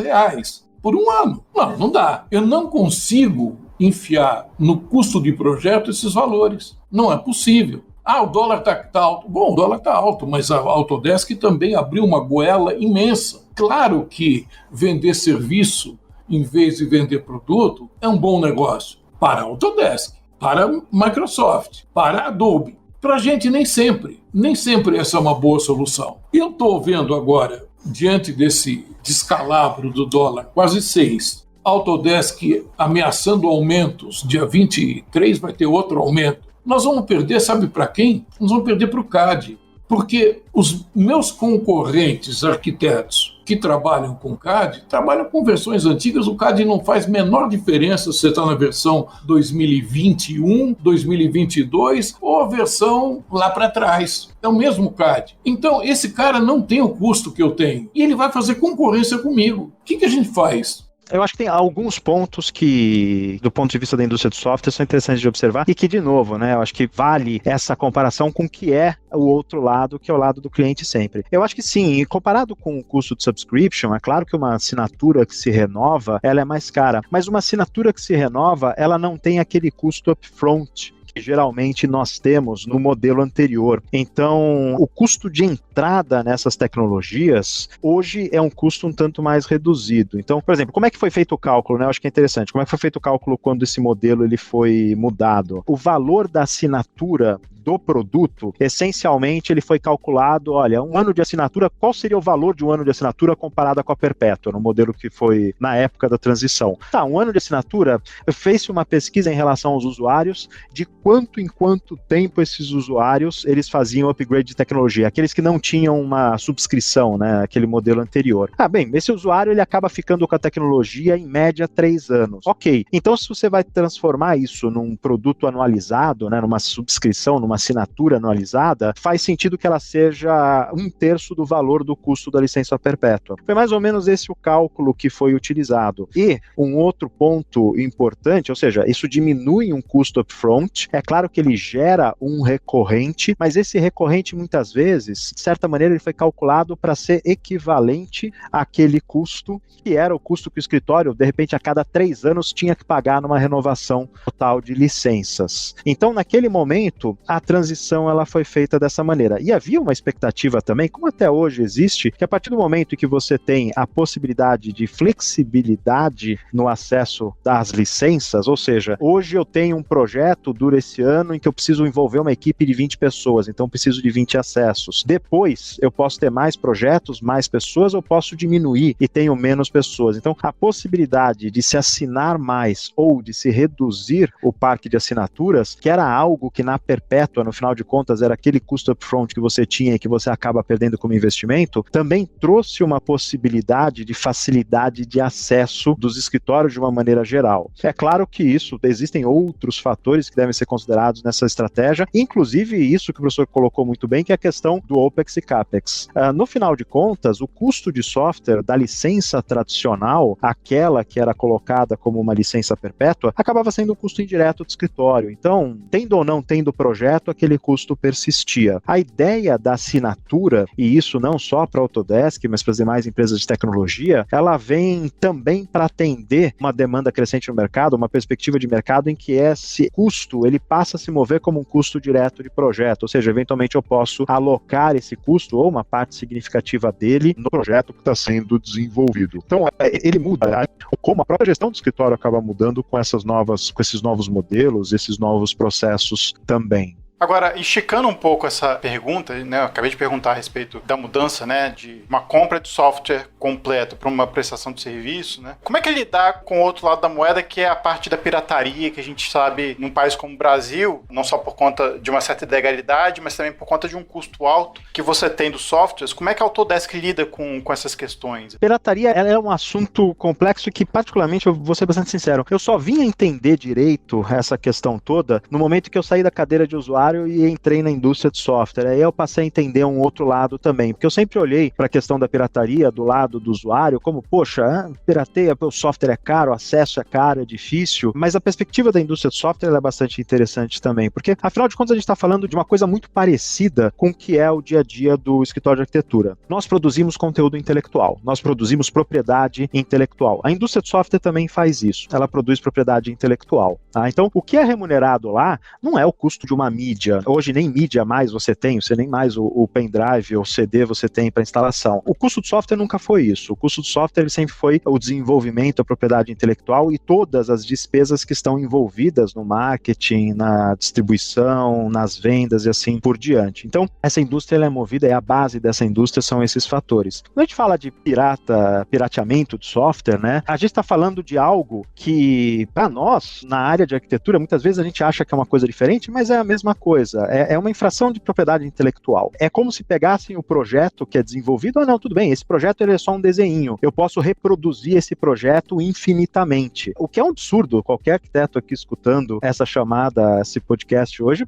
por um ano. Não dá. Eu não consigo enfiar no custo de projeto esses valores. Não é possível. O dólar está alto. Bom, o dólar está alto, mas a Autodesk também abriu uma goela imensa. Claro que vender serviço em vez de vender produto é um bom negócio para a Autodesk, para a Microsoft, para a Adobe. Para a gente, nem sempre essa é uma boa solução. E eu estou vendo agora, diante desse descalabro do dólar, quase 6, Autodesk ameaçando aumentos, dia 23 vai ter outro aumento. Nós vamos perder, sabe para quem? Nós vamos perder para o CAD. Porque os meus concorrentes arquitetos que trabalham com CAD, trabalham com versões antigas, o CAD não faz menor diferença se você está na versão 2021, 2022 ou a versão lá para trás. É o mesmo CAD. Então, esse cara não tem o custo que eu tenho e ele vai fazer concorrência comigo. O que a gente faz? Eu acho que tem alguns pontos que, do ponto de vista da indústria de software, são interessantes de observar e que, de novo, né, eu acho que vale essa comparação com o que é o outro lado, que é o lado do cliente sempre. Eu acho que sim, comparado com o custo de subscription, é claro que uma assinatura que se renova, ela é mais cara, mas uma assinatura que se renova, ela não tem aquele custo upfront que geralmente nós temos no modelo anterior. Então, o custo de entrada nessas tecnologias, hoje é um custo um tanto mais reduzido. Então, por exemplo, como é que foi feito o cálculo, né? Eu acho que é interessante. Como é que foi feito o cálculo quando esse modelo ele foi mudado? O valor da assinatura do produto, essencialmente, ele foi calculado, olha, um ano de assinatura, qual seria o valor de um ano de assinatura comparado com a perpétua, no modelo que foi na época da transição. Um ano de assinatura, fez-se uma pesquisa em relação aos usuários, de quanto em quanto tempo esses usuários, eles faziam upgrade de tecnologia, aqueles que não tinham uma subscrição, né, aquele modelo anterior. Bem, esse usuário, ele acaba ficando com a tecnologia, em média, 3 anos. Ok, então se você vai transformar isso num produto anualizado, né, numa subscrição, numa uma assinatura anualizada, faz sentido que ela seja 1/3 do valor do custo da licença perpétua. Foi mais ou menos esse o cálculo que foi utilizado. E um outro ponto importante, ou seja, isso diminui um custo upfront, é claro que ele gera um recorrente, mas esse recorrente muitas vezes, de certa maneira, ele foi calculado para ser equivalente àquele custo que era o custo que o escritório, de repente, a cada 3 anos tinha que pagar numa renovação total de licenças. Então, naquele momento, a transição ela foi feita dessa maneira. E havia uma expectativa também, como até hoje existe, que a partir do momento em que você tem a possibilidade de flexibilidade no acesso das licenças, ou seja, hoje eu tenho um projeto, dura esse ano, em que eu preciso envolver uma equipe de 20 pessoas, então eu preciso de 20 acessos. Depois, eu posso ter mais projetos, mais pessoas, ou posso diminuir e tenho menos pessoas. Então, a possibilidade de se assinar mais ou de se reduzir o parque de assinaturas, que era algo que na perpétua, no final de contas, era aquele custo upfront que você tinha e que você acaba perdendo como investimento, também trouxe uma possibilidade de facilidade de acesso dos escritórios de uma maneira geral. É claro que existem outros fatores que devem ser considerados nessa estratégia, inclusive isso que o professor colocou muito bem, que é a questão do OPEX e CAPEX. No final de contas, o custo de software da licença tradicional, aquela que era colocada como uma licença perpétua, acabava sendo um custo indireto do escritório. Então, tendo ou não tendo projeto, aquele custo persistia. A ideia da assinatura, e isso não só para a Autodesk, mas para as demais empresas de tecnologia, ela vem também para atender uma demanda crescente no mercado, uma perspectiva de mercado em que esse custo, ele passa a se mover como um custo direto de projeto, ou seja, eventualmente eu posso alocar esse custo ou uma parte significativa dele no projeto que está sendo desenvolvido. Então, ele muda, como a própria gestão do escritório acaba mudando com esses novos modelos, esses novos processos também. Agora, esticando um pouco essa pergunta, né, eu acabei de perguntar a respeito da mudança, né, de uma compra de software completo para uma prestação de serviço, né? Como é que lidar com o outro lado da moeda, que é a parte da pirataria, que a gente sabe, num país como o Brasil, não só por conta de uma certa ilegalidade, mas também por conta de um custo alto que você tem dos softwares. Como é que a Autodesk lida com essas questões? Pirataria ela é um assunto complexo que, particularmente, eu vou ser bastante sincero, eu só vim a entender direito essa questão toda no momento que eu saí da cadeira de usuário e entrei na indústria de software. Aí eu passei a entender um outro lado também, porque eu sempre olhei para a questão da pirataria do lado do usuário como, poxa, pirateia, o software é caro, o acesso é caro, é difícil, mas a perspectiva da indústria de software é bastante interessante também, porque afinal de contas a gente está falando de uma coisa muito parecida com o que é o dia a dia do escritório de arquitetura. Nós produzimos conteúdo intelectual, nós produzimos propriedade intelectual. A indústria de software também faz isso, ela produz propriedade intelectual. Tá? Então, o que é remunerado lá não é o custo de uma mídia. Hoje nem mídia mais você nem mais o pendrive ou CD você tem para instalação. O custo do software nunca foi isso. O custo do software ele sempre foi o desenvolvimento, a propriedade intelectual e todas as despesas que estão envolvidas no marketing, na distribuição, nas vendas e assim por diante. Então, essa indústria ela é movida, e a base dessa indústria são esses fatores. Quando a gente fala de pirateamento de software, né, a gente está falando de algo que, para nós, na área de arquitetura, muitas vezes a gente acha que é uma coisa diferente, mas é a mesma coisa. É uma infração de propriedade intelectual. É como se pegassem o projeto que é desenvolvido, não, tudo bem, esse projeto ele é só um desenho. Eu posso reproduzir esse projeto infinitamente. O que é um absurdo. Qualquer arquiteto aqui escutando essa chamada, esse podcast hoje,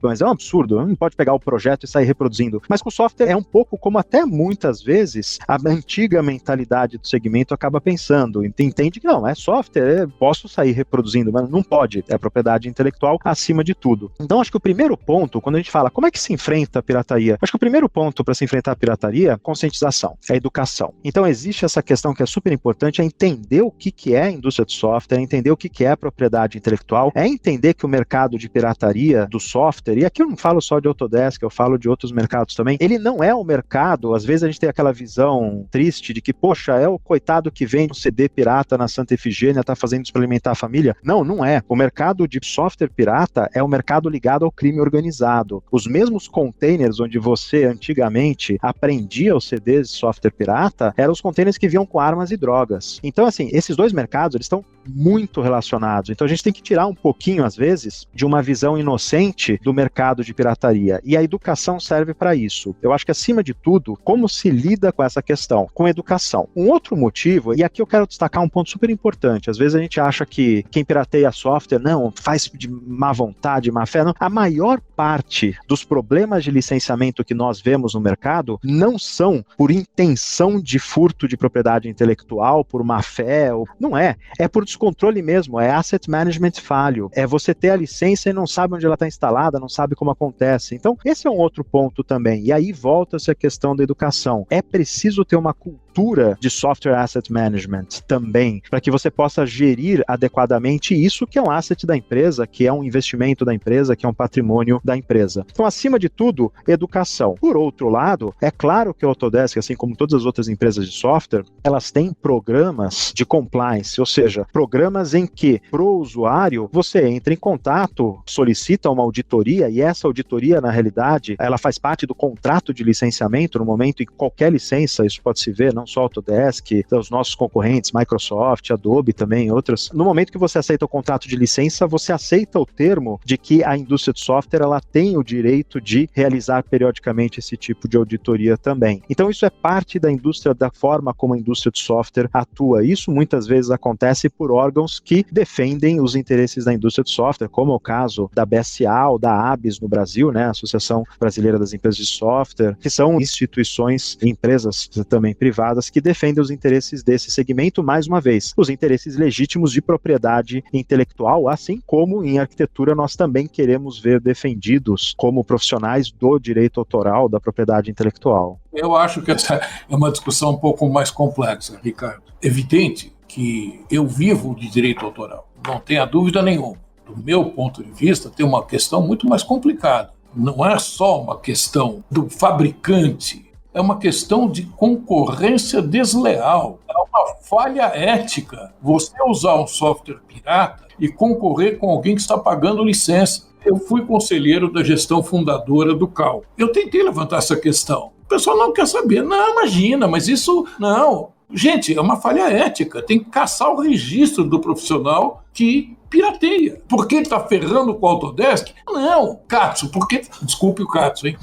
mas é um absurdo. Não pode pegar o projeto e sair reproduzindo. Mas com software é um pouco como até muitas vezes a antiga mentalidade do segmento acaba pensando. Entende que não, é software, posso sair reproduzindo, mas não pode. É propriedade intelectual acima de tudo. Então, acho que o primeiro ponto, quando a gente fala como é que se enfrenta a pirataria, acho que o primeiro ponto para se enfrentar a pirataria é conscientização, é educação. Então existe essa questão que é super importante, é entender o que é a indústria de software, é entender o que é a propriedade intelectual, é entender que o mercado de pirataria do software, e aqui eu não falo só de Autodesk, eu falo de outros mercados também, ele não é o mercado, às vezes a gente tem aquela visão triste de que, poxa, é o coitado que vende um CD pirata na Santa Efigênia, tá fazendo isso para alimentar a família. Não, não é. O mercado de software pirata é o mercado ligado ao crime organizado. Os mesmos containers onde você antigamente aprendia os CDs de software pirata eram os containers que vinham com armas e drogas. Então, assim, esses dois mercados eles estão muito relacionados. Então a gente tem que tirar um pouquinho, às vezes, de uma visão inocente do mercado de pirataria. E a educação serve para isso. Eu acho que, acima de tudo, como se lida com essa questão? Com educação. Um outro motivo, e aqui eu quero destacar um ponto super importante. Às vezes a gente acha que quem pirateia software, não, faz de má vontade, má fé. Não. A maior parte dos problemas de licenciamento que nós vemos no mercado não são por intenção de furto de propriedade intelectual, por má fé. Não é. É por descontrole mesmo. É asset management falho. É você ter a licença e não sabe onde ela está instalada, não sabe como acontece. Então, esse é um outro ponto também. E aí volta-se a questão da educação. É preciso ter uma cultura de software asset management também, para que você possa gerir adequadamente isso que é um asset da empresa, que é um investimento da empresa, que é um patrimônio da empresa. Então, acima de tudo, educação. Por outro lado, é claro que a Autodesk, assim como todas as outras empresas de software, elas têm programas de compliance, ou seja, programas em que, para o usuário, você entra em contato, solicita uma auditoria, e essa auditoria, na realidade, ela faz parte do contrato de licenciamento, no momento em que qualquer licença, isso pode se ver, não só a Autodesk, os nossos concorrentes, Microsoft, Adobe também, outras. No momento que você aceita o contrato de licença, você aceita o termo de que a indústria de software ela tem o direito de realizar periodicamente esse tipo de auditoria também. Então isso é parte da indústria, da forma como a indústria de software atua. Isso muitas vezes acontece por órgãos que defendem os interesses da indústria de software, como é o caso da BSA ou da ABS no Brasil, né, Associação Brasileira das Empresas de Software, que são instituições, empresas também privadas, que defendem os interesses desse segmento, mais uma vez, os interesses legítimos de propriedade intelectual, assim como em arquitetura nós também queremos ver defendidos como profissionais do direito autoral, da propriedade intelectual. Eu acho que essa é uma discussão um pouco mais complexa, Ricardo. É evidente que eu vivo de direito autoral, não tenha dúvida nenhuma. Do meu ponto de vista, tem uma questão muito mais complicada. Não é só uma questão do fabricante, é uma questão de concorrência desleal. É uma falha ética você usar um software pirata e concorrer com alguém que está pagando licença. Eu fui conselheiro da gestão fundadora do CAL. Eu tentei levantar essa questão. O pessoal não quer saber. Não, imagina, mas isso... Não. Gente, é uma falha ética. Tem que caçar o registro do profissional que pirateia. Por que está ferrando com o Autodesk? Não, Katsu, porque... Desculpe o Katsu, hein?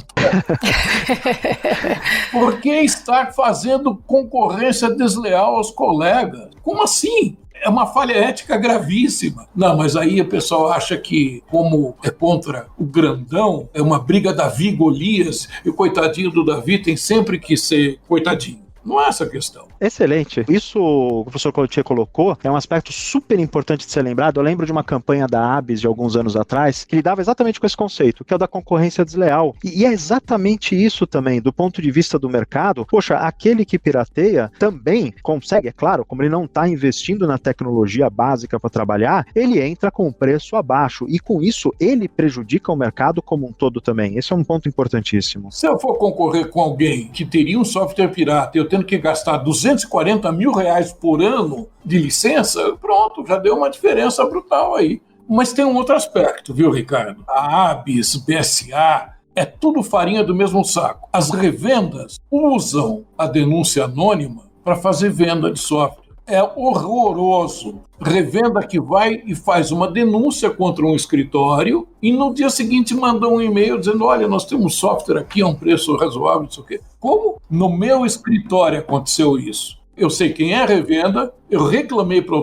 Por que está fazendo concorrência desleal aos colegas? Como assim? É uma falha ética gravíssima. Não, mas aí o pessoal acha que, como é contra o grandão, é uma briga Davi e Golias, e o coitadinho do Davi tem sempre que ser coitadinho. Não é essa a questão. Excelente. Isso o professor Cloutier colocou é um aspecto super importante de ser lembrado. Eu lembro de uma campanha da ABS de alguns anos atrás que lidava exatamente com esse conceito, que é o da concorrência desleal. E é exatamente isso também, do ponto de vista do mercado. Poxa, aquele que pirateia também consegue, é claro, como ele não está investindo na tecnologia básica para trabalhar, ele entra com um preço abaixo e com isso ele prejudica o mercado como um todo também. Esse é um ponto importantíssimo. Se eu for concorrer com alguém que teria um software pirata e eu tendo que gastar 240 mil reais por ano de licença, pronto, já deu uma diferença brutal aí. Mas tem um outro aspecto, viu, Ricardo? A ABS, BSA, é tudo farinha do mesmo saco. As revendas usam a denúncia anônima para fazer venda de software. É horroroso. Revenda que vai e faz uma denúncia contra um escritório e no dia seguinte manda um e-mail dizendo: olha, nós temos software aqui a um preço razoável, não sei o quê. Como no meu escritório aconteceu isso? Eu sei quem é a revenda, eu reclamei para a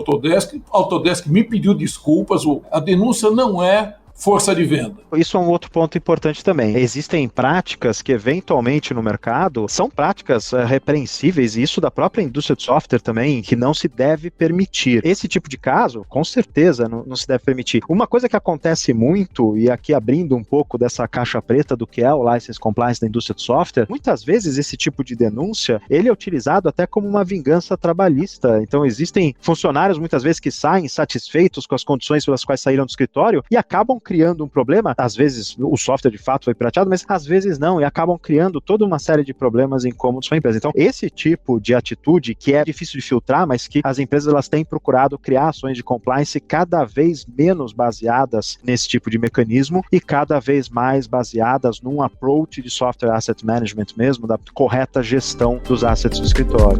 Autodesk me pediu desculpas, a denúncia não é força de venda. Isso é um outro ponto importante também. Existem práticas que eventualmente no mercado são práticas repreensíveis, e isso da própria indústria de software também, que não se deve permitir. Esse tipo de caso, com certeza, não se deve permitir. Uma coisa que acontece muito, e aqui abrindo um pouco dessa caixa preta do que é o License Compliance da indústria de software, muitas vezes esse tipo de denúncia, ele é utilizado até como uma vingança trabalhista. Então existem funcionários muitas vezes que saem insatisfeitos com as condições pelas quais saíram do escritório e acabam criando um problema. Às vezes o software de fato foi pirateado, mas às vezes não, e acabam criando toda uma série de problemas incômodos para a empresa. Então, esse tipo de atitude, que é difícil de filtrar, mas que as empresas elas têm procurado criar ações de compliance cada vez menos baseadas nesse tipo de mecanismo e cada vez mais baseadas num approach de software asset management mesmo, da correta gestão dos assets do escritório.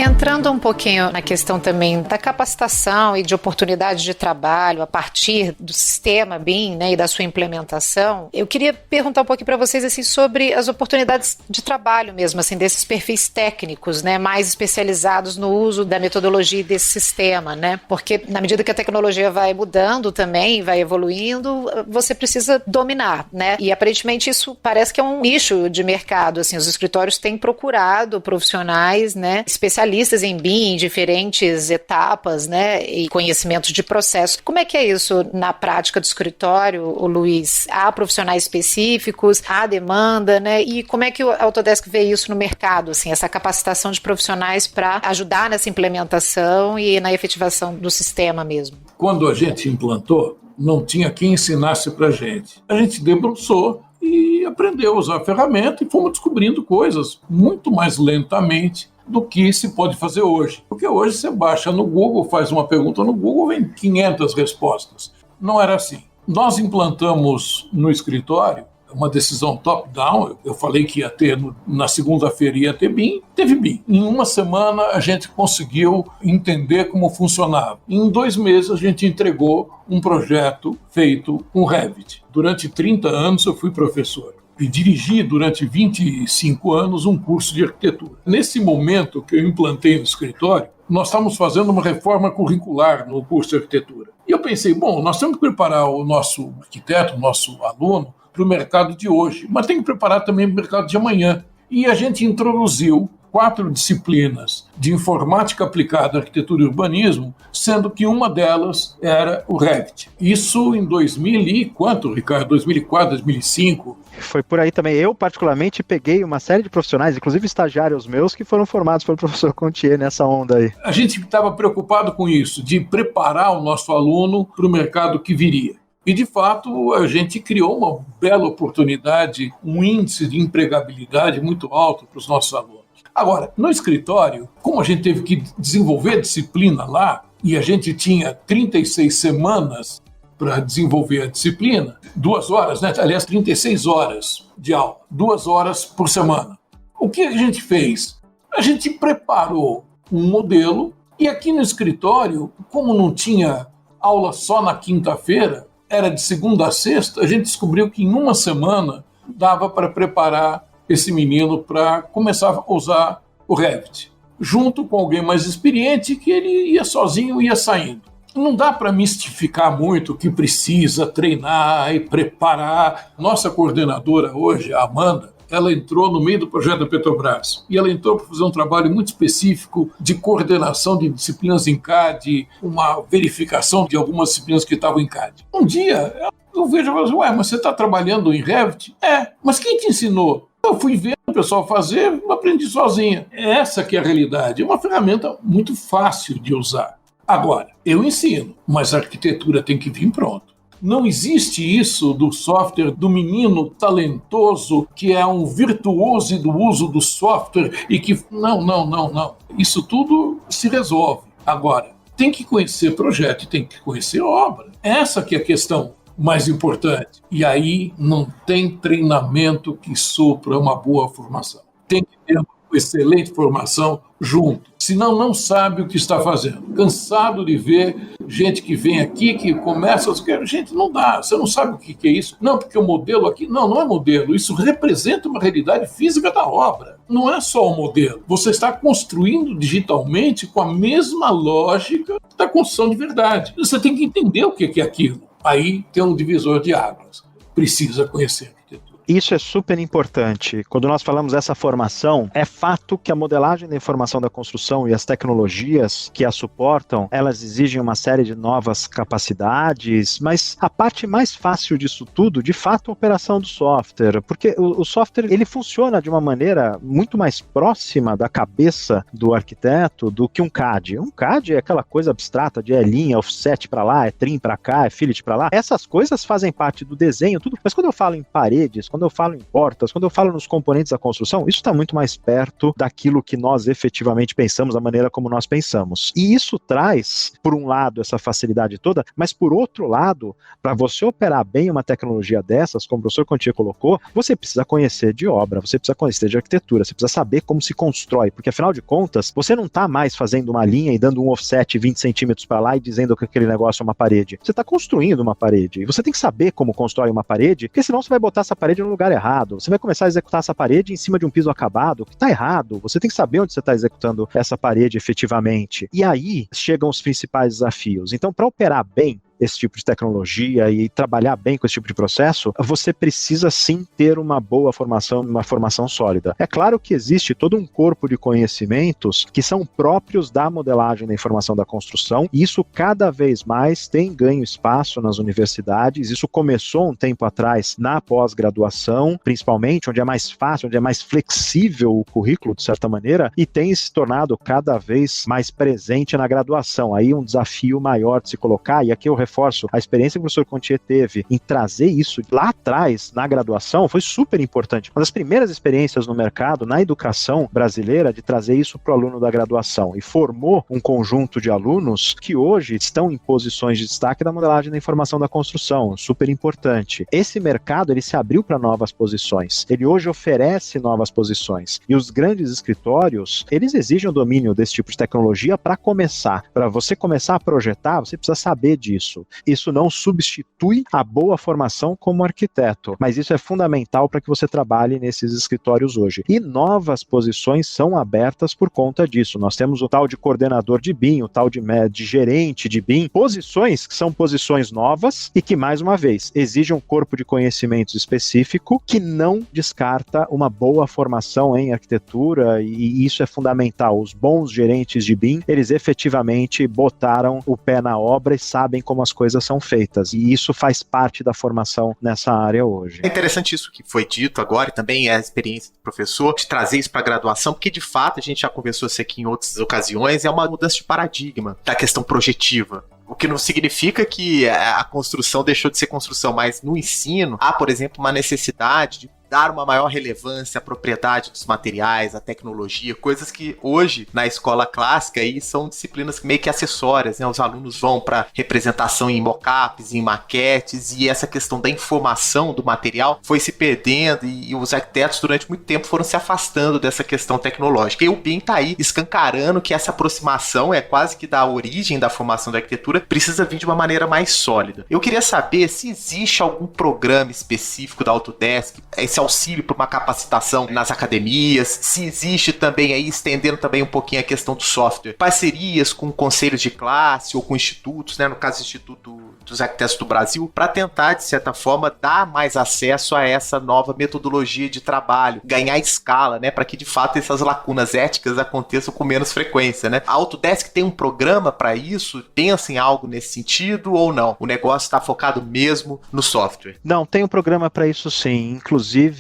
Entrando um pouquinho na questão também da capacitação e de oportunidade de trabalho a partir do sistema BIM, né, e da sua implementação, eu queria perguntar um pouquinho para vocês assim, sobre as oportunidades de trabalho mesmo, assim, desses perfis técnicos, né, mais especializados no uso da metodologia e desse sistema, né? Porque na medida que a tecnologia vai mudando também, vai evoluindo, você precisa dominar, né? E aparentemente isso parece que é um nicho de mercado, assim, os escritórios têm procurado profissionais, né, especialistas em BIM, em diferentes etapas, né, e conhecimentos de processo. Como é que é isso na prática do escritório, o Luiz? Há profissionais específicos, há demanda, né? E como é que o Autodesk vê isso no mercado, assim, essa capacitação de profissionais para ajudar nessa implementação e na efetivação do sistema mesmo? Quando a gente implantou, não tinha quem ensinasse para a gente. A gente debruçou e aprendeu a usar a ferramenta e fomos descobrindo coisas muito mais lentamente do que se pode fazer hoje. Porque hoje você baixa no Google, faz uma pergunta no Google, vem 500 respostas. Não era assim. Nós implantamos no escritório uma decisão top-down. Eu falei que ia ter, na segunda-feira ia ter BIM, teve BIM. Em uma semana a gente conseguiu entender como funcionava. Em 2 meses a gente entregou um projeto feito com Revit. Durante 30 anos eu fui professor e dirigi durante 25 anos um curso de arquitetura. Nesse momento que eu implantei no escritório, nós estávamos fazendo uma reforma curricular no curso de arquitetura. E eu pensei, bom, nós temos que preparar o nosso arquiteto, o nosso aluno, para o mercado de hoje, mas tem que preparar também o mercado de amanhã. E a gente introduziu 4 disciplinas de informática aplicada à arquitetura e urbanismo, sendo que uma delas era o Revit. Isso em 2000 e quanto, Ricardo? 2004, 2005? Foi por aí também. Eu, particularmente, peguei uma série de profissionais, inclusive estagiários meus, que foram formados pelo professor Contier nessa onda aí. A gente estava preocupado com isso, de preparar o nosso aluno para o mercado que viria. E, de fato, a gente criou uma bela oportunidade, um índice de empregabilidade muito alto para os nossos alunos. Agora, no escritório, como a gente teve que desenvolver a disciplina lá, e a gente tinha 36 semanas para desenvolver a disciplina, 2 horas, né? Aliás, 36 horas de aula, 2 horas por semana. O que a gente fez? A gente preparou um modelo e aqui no escritório, como não tinha aula só na quinta-feira, era de segunda a sexta, a gente descobriu que em uma semana dava para preparar esse menino para começar a usar o Revit, junto com alguém mais experiente que ele ia sozinho, ia saindo. Não dá para mistificar muito que precisa treinar e preparar. Nossa coordenadora hoje, a Amanda, ela entrou no meio do projeto da Petrobras e ela entrou para fazer um trabalho muito específico de coordenação de disciplinas em CAD, uma verificação de algumas disciplinas que estavam em CAD. Um dia, eu vejo e falo assim, ué, mas você está trabalhando em Revit? É, mas quem te ensinou? Eu fui vendo o pessoal fazer, aprendi sozinha. Essa que é a realidade. É uma ferramenta muito fácil de usar. Agora, eu ensino, mas a arquitetura tem que vir pronto. Não existe isso do software do menino talentoso que é um virtuoso do uso do software e que... Não. Isso tudo se resolve. Agora, tem que conhecer projeto e tem que conhecer obra. Essa que é a questão mais importante. E aí não tem treinamento que supra uma boa formação. Tem que ter uma excelente formação junto. Senão não sabe o que está fazendo. Cansado de ver gente que vem aqui, que começa... Gente, não dá. Você não sabe o que é isso. Não, porque o modelo aqui... Não é modelo. Isso representa uma realidade física da obra. Não é só o modelo. Você está construindo digitalmente com a mesma lógica da construção de verdade. Você tem que entender o que é aquilo. Aí tem um divisor de águas. Precisa conhecer a arquitetura. Isso é super importante. Quando nós falamos dessa formação, é fato que a modelagem da informação da construção e as tecnologias que a suportam, elas exigem uma série de novas capacidades, mas a parte mais fácil disso tudo, de fato, é a operação do software, porque o software, ele funciona de uma maneira muito mais próxima da cabeça do arquiteto do que um CAD. Um CAD é aquela coisa abstrata de linha, offset para lá, é trim para cá, é fillet para lá. Essas coisas fazem parte do desenho, tudo. Mas quando eu falo em paredes, quando quando eu falo em portas, quando eu falo nos componentes da construção, isso está muito mais perto daquilo que nós efetivamente pensamos, da maneira como nós pensamos. E isso traz, por um lado, essa facilidade toda, mas por outro lado, para você operar bem uma tecnologia dessas, como o professor Contia colocou, você precisa conhecer de obra, você precisa conhecer de arquitetura, você precisa saber como se constrói, porque afinal de contas, você não está mais fazendo uma linha e dando um offset 20 centímetros para lá e dizendo que aquele negócio é uma parede. Você está construindo uma parede, e você tem que saber como constrói uma parede, porque senão você vai botar essa parede no lugar errado, você vai começar a executar essa parede em cima de um piso acabado, que está errado, você tem que saber onde você está executando essa parede efetivamente. E aí chegam os principais desafios. Então, para operar bem esse tipo de tecnologia e trabalhar bem com esse tipo de processo, você precisa sim ter uma boa formação, uma formação sólida. É claro que existe todo um corpo de conhecimentos que são próprios da modelagem da informação da construção, e isso cada vez mais tem ganho espaço nas universidades. Isso começou um tempo atrás na pós-graduação, principalmente, onde é mais fácil, onde é mais flexível o currículo, de certa maneira, e tem se tornado cada vez mais presente na graduação. Aí um desafio maior de se colocar, e aqui eu reforço, a experiência que o professor Contier teve em trazer isso lá atrás, na graduação, foi super importante. Uma das primeiras experiências no mercado, na educação brasileira, de trazer isso para o aluno da graduação, e formou um conjunto de alunos que hoje estão em posições de destaque da modelagem da informação da construção, super importante. Esse mercado, ele se abriu para novas posições, ele hoje oferece novas posições, e os grandes escritórios, eles exigem o domínio desse tipo de tecnologia para começar. Para você começar a projetar, você precisa saber disso. Isso não substitui a boa formação como arquiteto, mas isso é fundamental para que você trabalhe nesses escritórios hoje. E novas posições são abertas por conta disso. Nós temos o tal de coordenador de BIM, o tal de gerente de BIM, posições que são posições novas e que, mais uma vez, exigem um corpo de conhecimentos específico que não descarta uma boa formação em arquitetura, e isso é fundamental. Os bons gerentes de BIM, eles efetivamente botaram o pé na obra e sabem como as coisas são feitas, e isso faz parte da formação nessa área hoje. É interessante isso que foi dito agora, e também é a experiência do professor, de trazer isso para a graduação, porque de fato, a gente já conversou isso aqui em outras ocasiões, é uma mudança de paradigma da questão projetiva. O que não significa que a construção deixou de ser construção, mas no ensino há, por exemplo, uma necessidade de dar uma maior relevância à propriedade dos materiais, à tecnologia, coisas que hoje, na escola clássica, aí são disciplinas meio que acessórias, né? Os alunos vão para representação em mockups, em maquetes, e essa questão da informação do material foi se perdendo, e os arquitetos durante muito tempo foram se afastando dessa questão tecnológica. E o BIM está aí escancarando que essa aproximação é quase que da origem da formação da arquitetura, precisa vir de uma maneira mais sólida. Eu queria saber se existe algum programa específico da Autodesk, esse auxílio para uma capacitação nas academias, se existe também aí, estendendo também um pouquinho a questão do software, parcerias com conselhos de classe ou com institutos, né, no caso do Instituto dos Arquitetos do Brasil, para tentar, de certa forma, dar mais acesso a essa nova metodologia de trabalho, ganhar escala, né, para que de fato essas lacunas éticas aconteçam com menos frequência, né? A Autodesk tem um programa para isso? Pensa em algo nesse sentido ou não? O negócio está focado mesmo no software? Não, tem um programa para isso sim, inclusive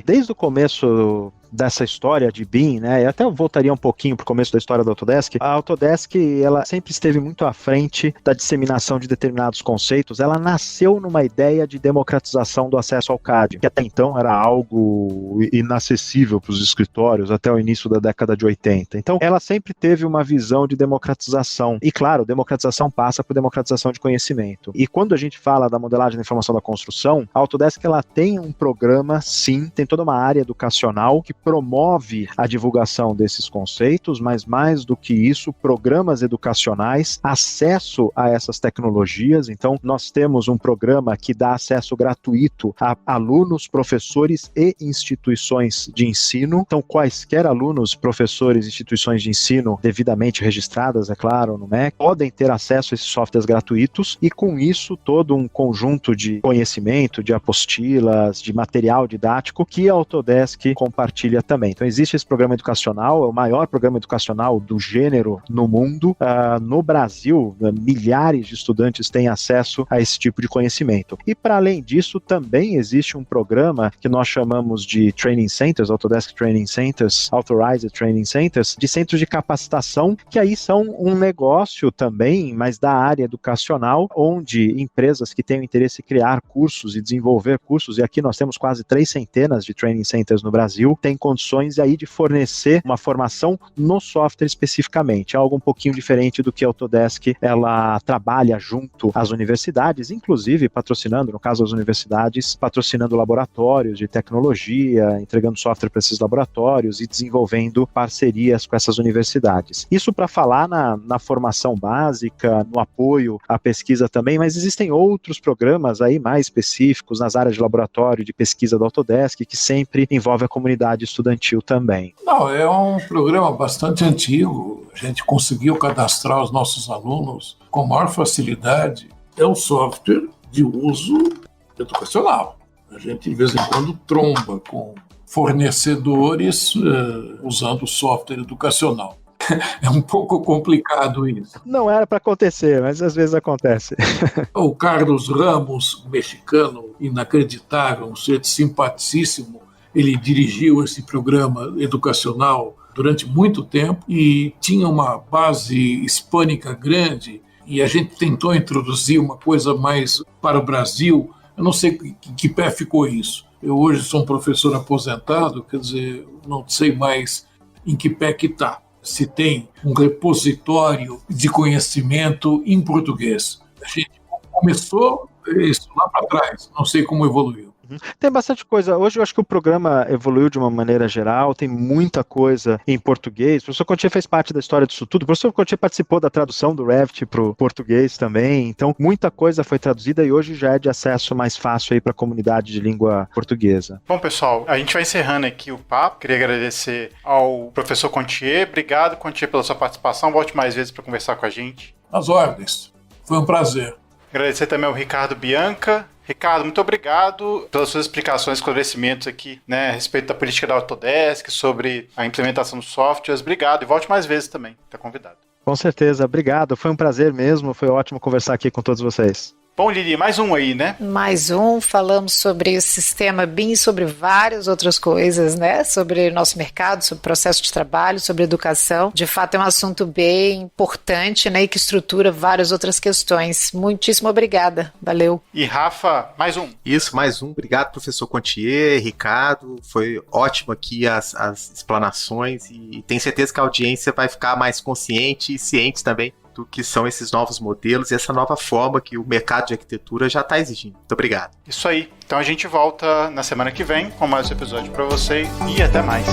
desde o começo dessa história de BIM, né, e até eu voltaria um pouquinho para o começo da história da Autodesk. A Autodesk, ela sempre esteve muito à frente da disseminação de determinados conceitos. Ela nasceu numa ideia de democratização do acesso ao CAD, que até então era algo inacessível para os escritórios até o início da década de 80. Então, ela sempre teve uma visão de democratização. E, claro, democratização passa por democratização de conhecimento. E quando a gente fala da modelagem da informação da construção, a Autodesk, ela tem um programa, sim, tem toda uma área educacional que promove a divulgação desses conceitos, mas mais do que isso, programas educacionais, acesso a essas tecnologias. Então, nós temos um programa que dá acesso gratuito a alunos, professores e instituições de ensino. Então, quaisquer alunos, professores, instituições de ensino devidamente registradas, é claro, no MEC, podem ter acesso a esses softwares gratuitos, e com isso, todo um conjunto de conhecimento, de apostilas, de material didático que a Autodesk compartilha família também. Então existe esse programa educacional, é o maior programa educacional do gênero no mundo. No Brasil, milhares de estudantes têm acesso a esse tipo de conhecimento. E para além disso, também existe um programa que nós chamamos de Training Centers, Autodesk Training Centers, Authorized Training Centers, de centros de capacitação, que aí são um negócio também, mas da área educacional, onde empresas que têm o interesse em criar cursos e desenvolver cursos, e aqui nós temos quase 300 de Training Centers no Brasil, têm condições aí de fornecer uma formação no software especificamente, algo um pouquinho diferente do que a Autodesk, ela trabalha junto às universidades, inclusive patrocinando, no caso das universidades, patrocinando laboratórios de tecnologia, entregando software para esses laboratórios e desenvolvendo parcerias com essas universidades. Isso para falar na formação básica, no apoio à pesquisa também, mas existem outros programas aí mais específicos nas áreas de laboratório, de pesquisa da Autodesk, que sempre envolve a comunidade estudantil também. Não, é um programa bastante antigo. A gente conseguiu cadastrar os nossos alunos com maior facilidade. É um software de uso educacional. A gente, de vez em quando, tromba com fornecedores usando software educacional. É um pouco complicado isso. Não era para acontecer, mas às vezes acontece. O Carlos Ramos, mexicano, inacreditável, um ser simpaticíssimo, ele dirigiu esse programa educacional durante muito tempo e tinha uma base hispânica grande, e a gente tentou introduzir uma coisa mais para o Brasil. Eu não sei que pé ficou isso. Eu hoje sou um professor aposentado, quer dizer, não sei mais em que pé que está. Se tem um repositório de conhecimento em português. A gente começou isso lá para trás, não sei como evoluiu. Tem bastante coisa. Hoje eu acho que o programa evoluiu de uma maneira geral, tem muita coisa em português. O professor Contier fez parte da história disso tudo. O professor Contier participou da tradução do Revit para o português também. Então, muita coisa foi traduzida e hoje já é de acesso mais fácil aí para a comunidade de língua portuguesa. Bom, pessoal, a gente vai encerrando aqui o papo. Queria agradecer ao professor Contier. Obrigado, Contier, pela sua participação. Volte mais vezes para conversar com a gente. Às ordens. Foi um prazer. Agradecer também ao Ricardo Bianca. Ricardo, muito obrigado pelas suas explicações, esclarecimentos aqui, né, a respeito da política da Autodesk, sobre a implementação dos softwares. Obrigado e volte mais vezes também, está convidado. Com certeza, obrigado. Foi um prazer mesmo, foi ótimo conversar aqui com todos vocês. Bom, Lili, mais um aí, né? Mais um, falamos sobre o sistema BIM, sobre várias outras coisas, né? Sobre nosso mercado, sobre processo de trabalho, sobre educação. De fato, é um assunto bem importante, né? E que estrutura várias outras questões. Muitíssimo obrigada. Valeu. E Rafa, mais um. Isso, mais um. Obrigado, professor Contier, Ricardo. Foi ótimo aqui as explanações e tenho certeza que a audiência vai ficar mais consciente e ciente também do que são esses novos modelos e essa nova forma que o mercado de arquitetura já está exigindo. Muito obrigado. Isso aí. Então a gente volta na semana que vem com mais um episódio para vocês e até mais.